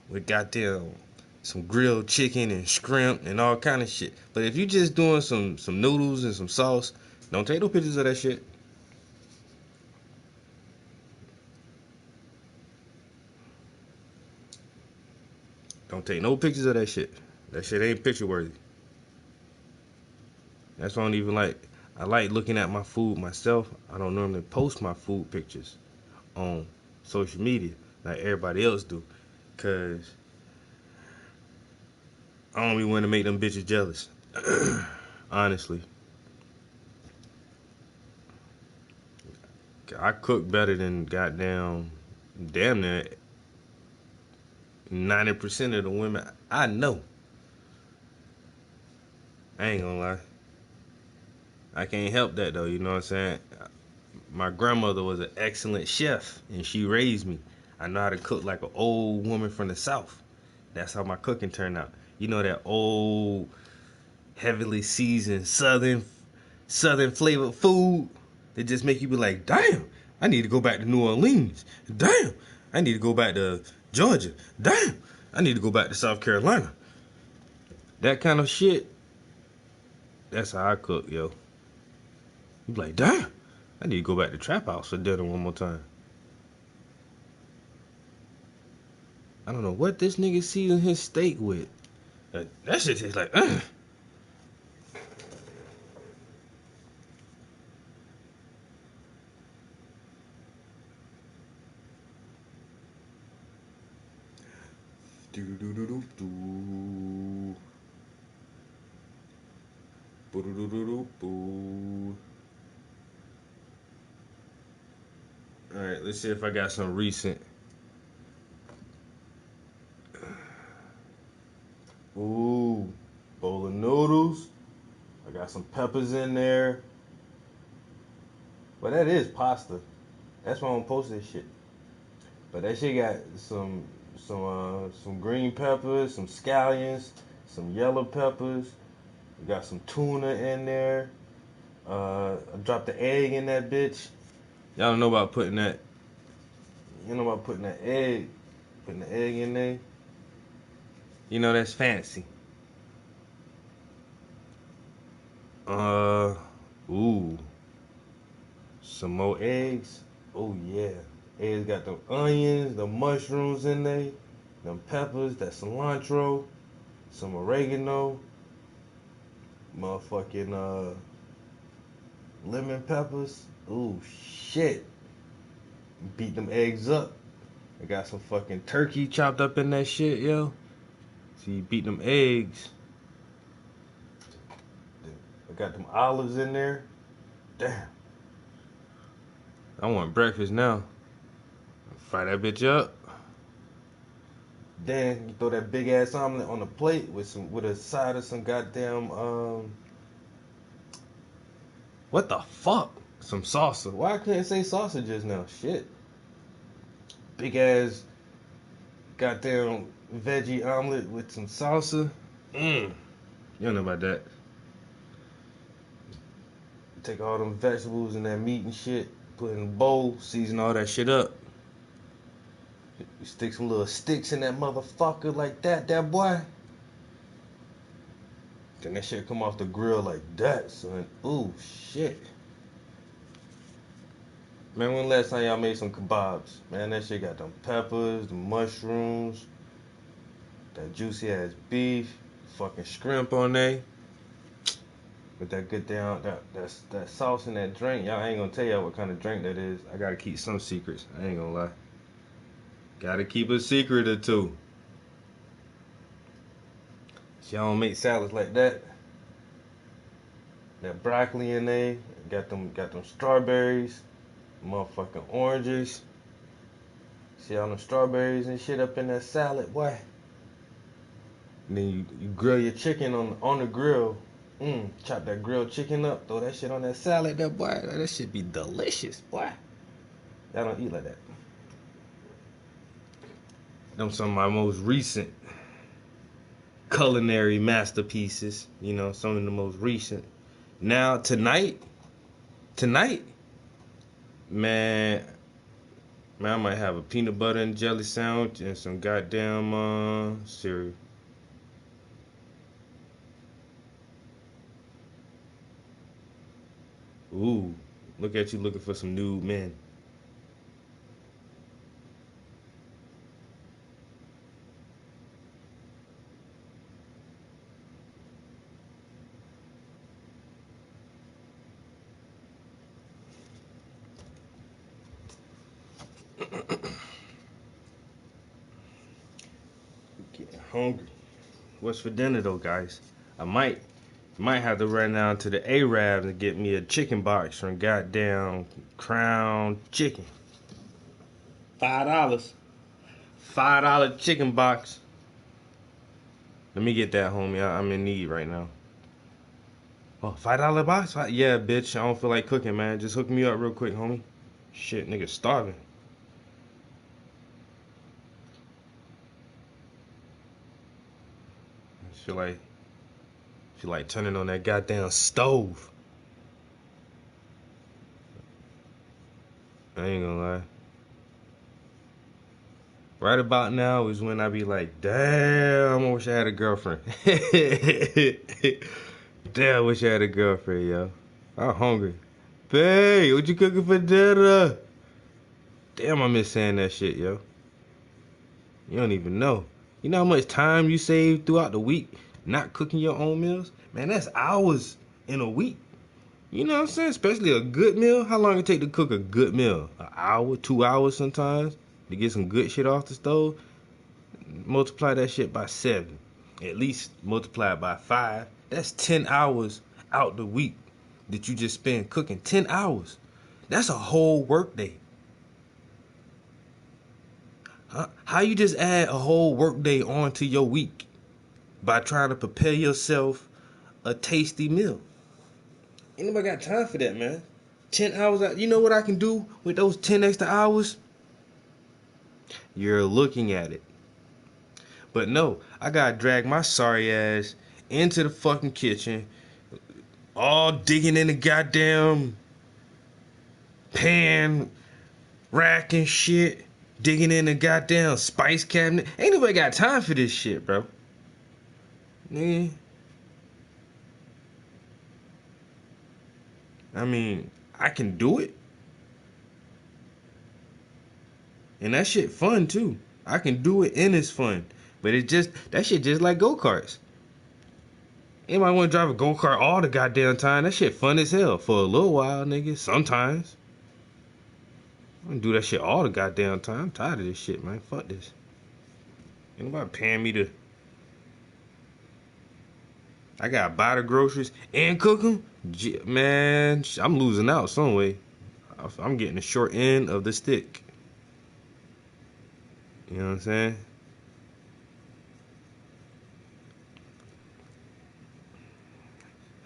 with goddamn some grilled chicken and shrimp and all kind of shit. But if you just doing some noodles and some sauce, don't take no pictures of that shit. Don't take no pictures of that shit. That shit ain't picture worthy. That's why I don't even like. I like looking at my food myself. I don't normally post my food pictures on social media like everybody else do. Cause I don't even want to make them bitches jealous. Honestly. I cook better than damn near 90% of the women I know. I ain't gonna lie. I can't help that though, you know what I'm saying? My grandmother was an excellent chef and she raised me. I know how to cook like an old woman from the South. That's how my cooking turned out. You know that old, heavily seasoned southern flavored food that just make you be like, damn, I need to go back to New Orleans. Damn, I need to go back to Georgia. Damn, I need to go back to South Carolina. That kind of shit, that's how I cook, yo. You be like, damn, I need to go back to Trap House for dinner one more time. I don't know what this nigga season his steak with. That shit tastes like, Alright, let's see if I got some recent. Ooh, bowl of noodles. I got some peppers in there. But that is pasta. That's why I don't post this shit. But that shit got some green peppers, some scallions, some yellow peppers. We got some tuna in there. I dropped the egg in that bitch. Y'all don't know about putting that. You know about putting that egg, putting the egg in there. You know that's fancy. Ooh, some more eggs. Oh yeah, eggs got the onions, the mushrooms in there, them peppers, that cilantro, some oregano, motherfucking lemon peppers. Ooh shit. Beat them eggs up. I got some fucking turkey chopped up in that shit, yo. So you beat them eggs. I got them olives in there. Damn. I want breakfast now. Fry that bitch up. Then you throw that big ass omelet on the plate with a side of some goddamn what the fuck? Some salsa. Why I couldn't say salsa just now? Shit. Big ass goddamn veggie omelet with some salsa. You don't know about that. Take all them vegetables and that meat and shit, put it in a bowl, season all that shit up. You stick some little sticks in that motherfucker like that boy. Then that shit come off the grill like that, son. Ooh, shit. Man, when last time y'all made some kebabs? Man, that shit got them peppers, the mushrooms, that juicy ass beef, fucking shrimp on there. With that good down, that sauce in that drink. Y'all ain't gonna tell y'all what kind of drink that is. I gotta keep some secrets. I ain't gonna lie. Gotta keep a secret or two. Y'all don't make salads like that. That broccoli in there. Got them strawberries. Motherfucking oranges. See all them strawberries and shit up in that salad, boy. And then you grill your chicken on the grill. Chop that grilled chicken up, throw that shit on that salad, that boy. That shit be delicious, boy. Y'all don't eat like that. Them some of my most recent culinary masterpieces. You know, some of the most recent. Now tonight, man, I might have a peanut butter and jelly sandwich and some goddamn cereal. Ooh, look at you looking for some nude men. Getting hungry. What's for dinner though, guys? I might have to run down to the Arabs and get me a chicken box from goddamn Crown Chicken. $5. $5 chicken box. Let me get that, homie. I'm in need right now. Oh, $5 box? Yeah, bitch. I don't feel like cooking, man. Just hook me up real quick, homie. Shit, nigga starving. I feel like turning on that goddamn stove. I ain't gonna lie. Right about now is when I be like, damn, I wish I had a girlfriend. Damn, I wish I had a girlfriend, yo. I'm hungry. Babe, what you cooking for dinner? Damn, I miss saying that shit, yo. You don't even know. You know how much time you save throughout the week not cooking your own meals? Man, that's hours in a week. You know what I'm saying? Especially a good meal. How long it take to cook a good meal? An hour, 2 hours sometimes to get some good shit off the stove. Multiply that shit by 7. At least multiply it by 5. That's 10 hours out the week that you just spend cooking. 10 hours. That's a whole work day. How you just add a whole work day onto your week by trying to prepare yourself a tasty meal? Ain't nobody got time for that, man. 10 hours out. You know what I can do with those 10 extra hours? You're looking at it. But no, I gotta drag my sorry ass into the fucking kitchen, all digging in the goddamn pan rack and shit, digging in the goddamn spice cabinet. Ain't nobody got time for this shit, bro. Nigga. I mean, I can do it. And that shit fun too. I can do it and it's fun. But it just, that shit just like go-karts. Anybody want to drive a go-kart all the goddamn time? That shit fun as hell for a little while, nigga. Sometimes. I don't do that shit all the goddamn time. I'm tired of this shit, man. Fuck this. Ain't nobody paying me to... I gotta buy the groceries and cook them? Man, I'm losing out some way. I'm getting the short end of the stick. You know what I'm saying?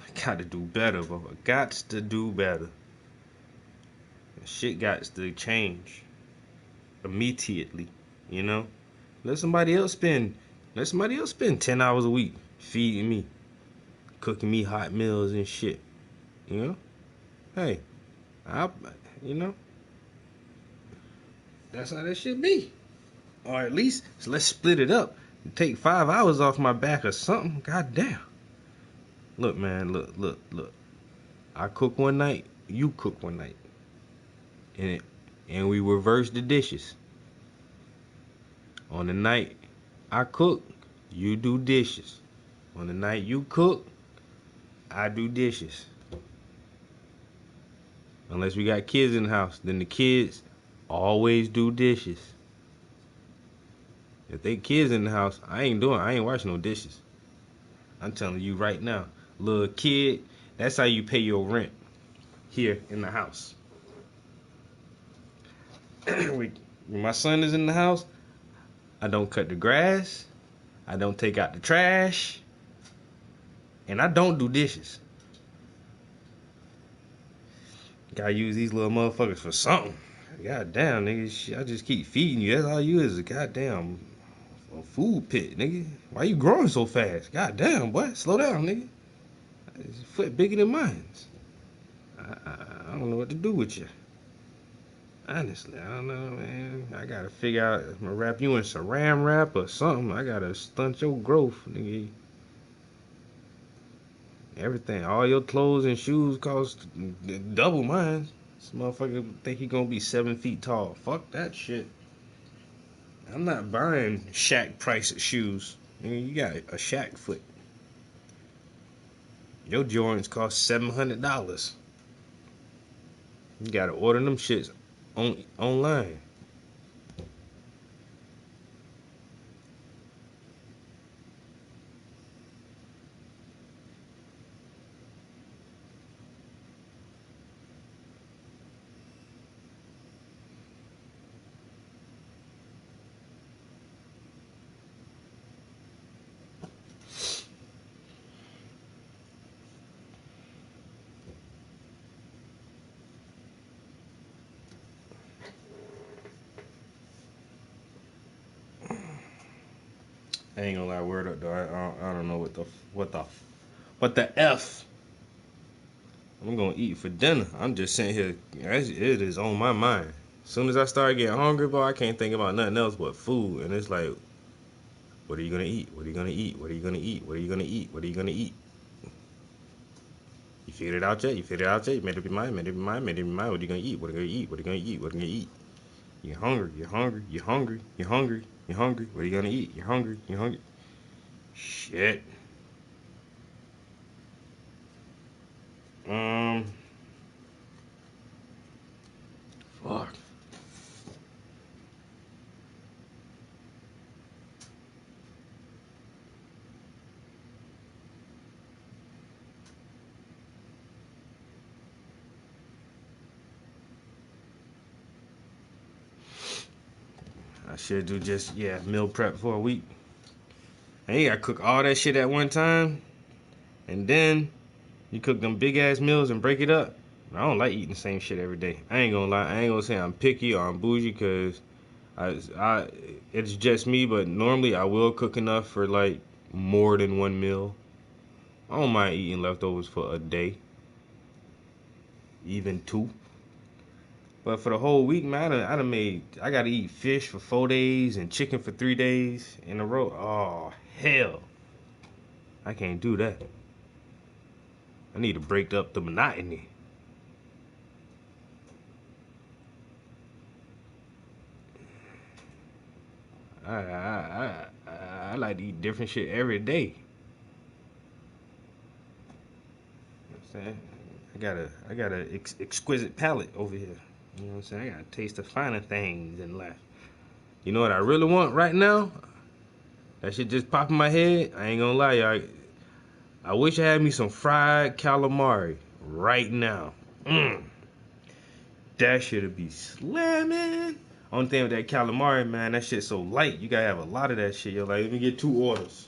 I gotta do better, but I got to do better. Shit got to change immediately, you know? Let somebody else spend 10 hours a week feeding me, cooking me hot meals and shit, you know? Hey, you know? That's how that should be. Or at least, let's split it up. Take 5 hours off my back or something. God damn. Look, man, look. I cook one night, you cook one night. And we reverse the dishes. On the night I cook, you do dishes. On the night you cook, I do dishes. Unless we got kids in the house, then the kids always do dishes. If they kids in the house, I ain't washing no dishes. I'm telling you right now, little kid, that's how you pay your rent here in the house. When my son is in the house, I don't cut the grass, I don't take out the trash, and I don't do dishes. Gotta use these little motherfuckers for something. God damn, nigga, I just keep feeding you. That's all you is a goddamn a food pit, nigga. Why you growing so fast? God damn, boy, slow down, nigga. It's a foot bigger than mine. I don't know what to do with you. Honestly, I don't know, man. I gotta figure out, I'm gonna wrap you in saran wrap or something. I gotta stunt your growth, nigga. Everything, all your clothes and shoes cost double mine. This motherfucker think he gonna be 7 feet tall. Fuck that shit. I'm not buying Shaq price shoes. Nigga, you got a Shaq foot. Your Jordans cost $700. You gotta order them shits online. I ain't gonna lie, word up though. I don't know what the F I'm gonna eat for dinner. I'm just sitting here. It is on my mind. As soon as I start getting hungry, boy, I can't think about nothing else but food. And it's like, what are you gonna eat? What are you gonna eat? What are you gonna eat? What are you gonna eat? What are you gonna eat? You figured it out yet? You figured it out yet? You made up your mind, made up your mind, made up your mind. What are you gonna eat? What are you gonna eat? What are you gonna eat? What are you gonna eat? You're hungry, you're hungry, you're hungry, you're hungry, you're hungry. What are you gonna eat? You're hungry, you're hungry. Shit. Fuck. I should do just, meal prep for a week. And you gotta cook all that shit at one time. And then you cook them big ass meals and break it up. I don't like eating the same shit every day. I ain't gonna lie. I ain't gonna say I'm picky or I'm bougie, cause it's just me. But normally I will cook enough for like more than one meal. I don't mind eating leftovers for a day, even two. But for the whole week, man, I gotta eat fish for 4 days and chicken for 3 days in a row. Oh, hell. I can't do that. I need to break up the monotony. I like to eat different shit every day. You know what I'm saying? I got a exquisite palate over here. You know what I'm saying? I got to taste the finer things in life. You know what I really want right now? That shit just popped in my head. I ain't gonna lie, y'all. I wish I had me some fried calamari right now. That shit'd be slamming. Only thing with that calamari, man, that shit's so light. You gotta have a lot of that shit. Yo, like, let me get 2 orders.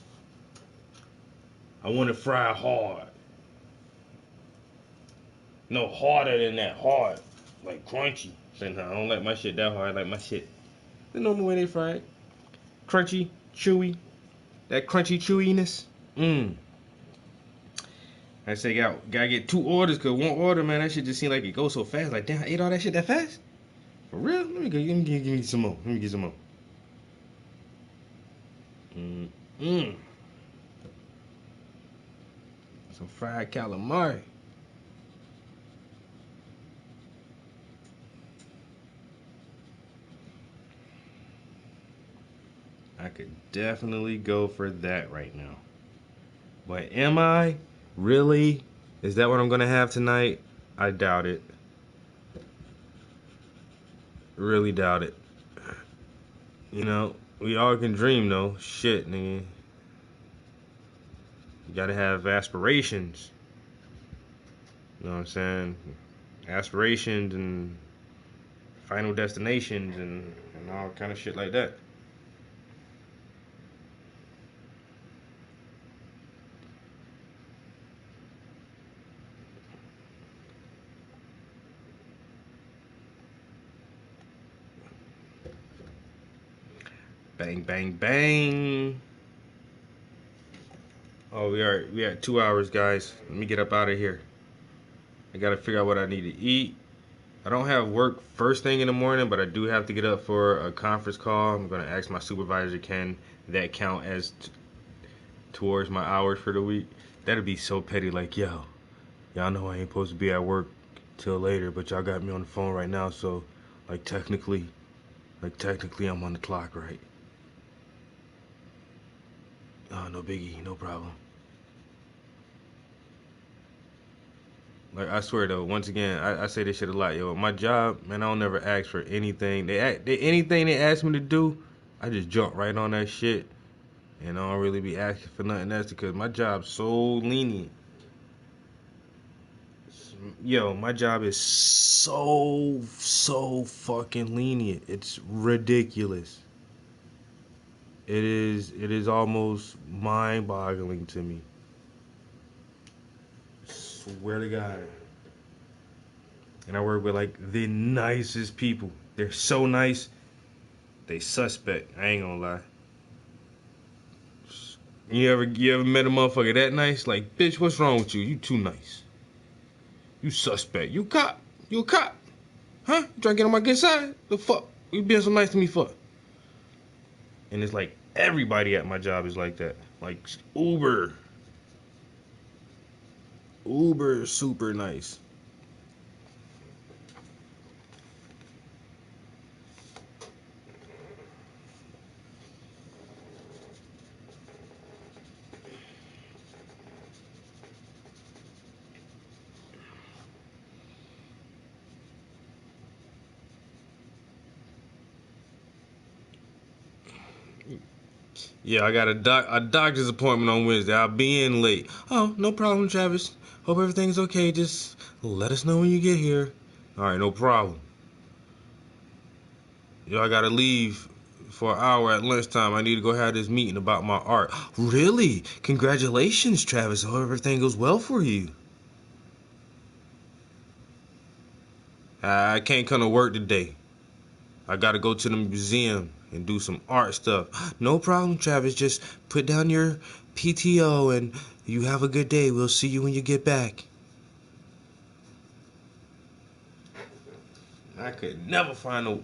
I want it fried hard. No, harder than that. Hard. Like crunchy. I don't like my shit that hard. I like my shit the normal way they fry it. Crunchy, chewy. That crunchy chewiness. I say, gotta get 2 orders, cause 1 order, man, that shit just seemed like it goes so fast. Like, damn, I ate all that shit that fast? For real? Let me give me some more. Let me get some more. Some fried calamari. I could definitely go for that right now. But am I? Really? Is that what I'm gonna have tonight? I doubt it. Really doubt it. You know, we all can dream though. Shit, nigga. You gotta have aspirations. You know what I'm saying? Aspirations and final destinations and all kind of shit like that. Bang, bang, bang. Oh, we are 2 hours, guys. Let me get up out of here. I gotta figure out what I need to eat. I don't have work first thing in the morning, but I do have to get up for a conference call. I'm gonna ask my supervisor, can that count as towards my hours for the week? That'd be so petty. Like, yo, y'all know I ain't supposed to be at work till later, but y'all got me on the phone right now, so technically I'm on the clock, right? Oh, no biggie, no problem. Like, I swear though, once again, I say this shit a lot, yo. My job, man, I don't never ask for anything. Anything they ask me to do, I just jump right on that shit, and I don't really be asking for nothing else because my job's so lenient. Yo, my job is so fucking lenient. It's ridiculous. It is almost mind-boggling to me. Swear to God. And I work with like the nicest people. They're so nice. They suspect. I ain't gonna lie. You ever met a motherfucker that nice? Like, bitch, what's wrong with you? You too nice. You suspect. You cop. You a cop. Huh? You trying to get on my good side? The fuck? You being so nice to me for? And it's like everybody at my job is like that. Like Uber. Uber is super nice. Yeah, I got a doctor's appointment on Wednesday. I'll be in late. Oh, no problem, Travis. Hope everything's okay. Just let us know when you get here. All right, no problem. Yo, I gotta leave for an hour at lunchtime. I need to go have this meeting about my art. Really? Congratulations, Travis. Hope everything goes well for you. I can't come to work today. I gotta go to the museum and do some art stuff. No problem, Travis. Just put down your PTO and you have a good day. We'll see you when you get back. I could never find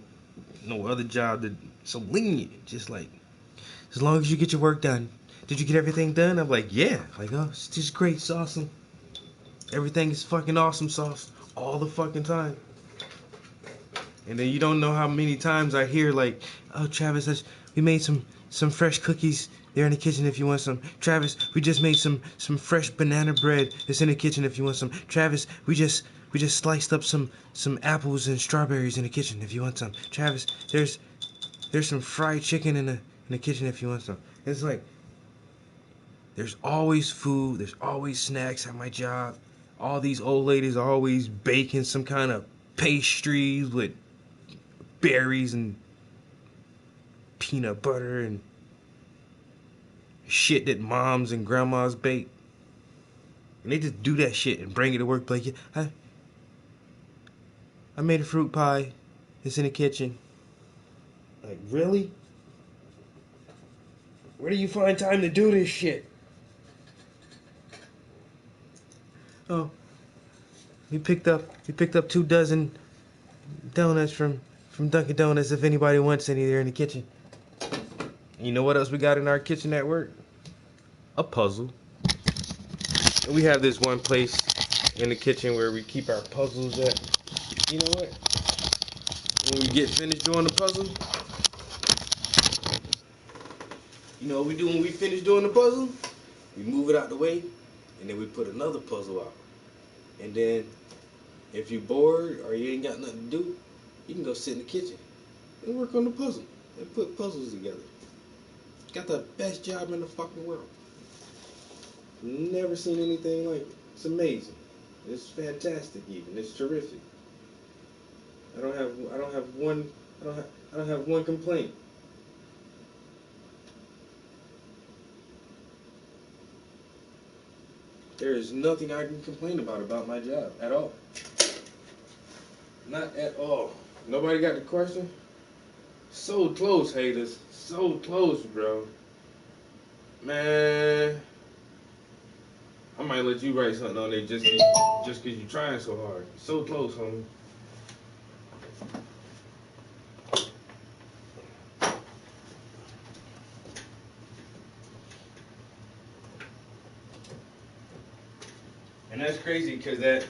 no other job that so lenient. Just like, as long as you get your work done. Did you get everything done? I'm like, yeah. Like, oh, it's just great. It's awesome. Everything is fucking awesome sauce all the fucking time. And then you don't know how many times I hear like, oh, Travis, we made some fresh cookies. They're in the kitchen if you want some. Travis, we just made some fresh banana bread. It's in the kitchen if you want some. Travis, we just sliced up some apples and strawberries in the kitchen if you want some. Travis, there's some fried chicken in the kitchen if you want some. It's like there's always food. There's always snacks at my job. All these old ladies are always baking some kind of pastries with berries and peanut butter and shit that moms and grandmas bake. And they just do that shit and bring it to work like, yeah, I made a fruit pie. It's in the kitchen. Like, really? Where do you find time to do this shit? Oh, we picked up 2 dozen donuts from Dunkin' Donuts if anybody wants any there in the kitchen. You know what else we got in our kitchen at work? A puzzle. And we have this one place in the kitchen where we keep our puzzles at. You know what? When we get finished doing the puzzle, you know what we do when we finish doing the puzzle? We move it out the way, and then we put another puzzle out. And then, if you're bored or you ain't got nothing to do, you can go sit in the kitchen and work on the puzzle and put puzzles together. Got the best job in the fucking world. Never seen anything like it. It's amazing. It's fantastic even. It's terrific. I don't have one complaint. There is nothing I can complain about my job at all. Not at all. Nobody got the question? So close, haters. So close, bro. Man, I might let you write something on there just cause you trying so hard. So close, homie. And that's crazy because that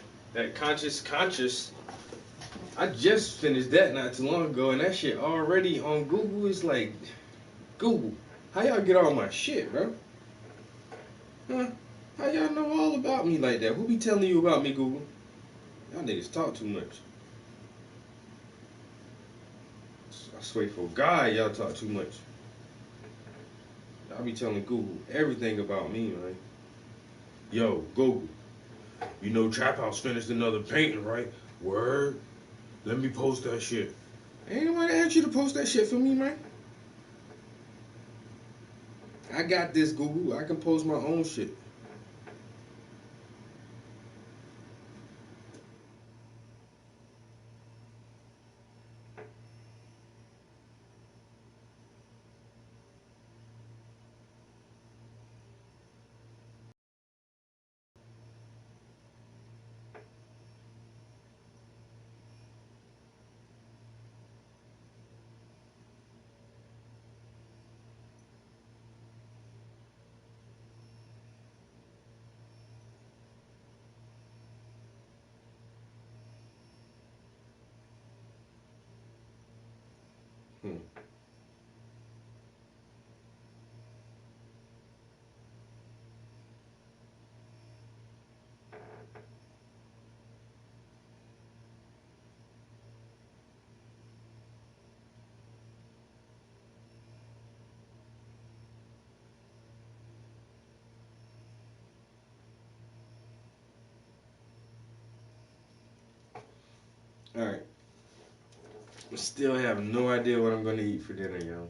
conscious, I just finished that not too long ago, and that shit already on Google. Is like, Google, how y'all get all my shit, bro? Huh? How y'all know all about me like that? Who be telling you about me, Google? Y'all niggas talk too much. I swear for God, y'all talk too much. Y'all be telling Google everything about me, man. Yo, Google, you know Trap House finished another painting, right? Word. Let me post that shit. Ain't nobody asked you to post that shit for me, man. I got this, Google. I can post my own shit. All right. I still have no idea what I'm gonna eat for dinner, yo.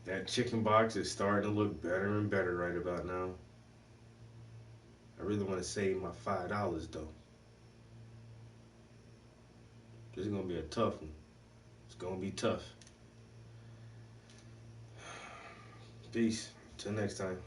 That chicken box is starting to look better and better right about now. I really want to save my $5 though. This is gonna be a tough one. It's gonna be tough. Peace. Till next time.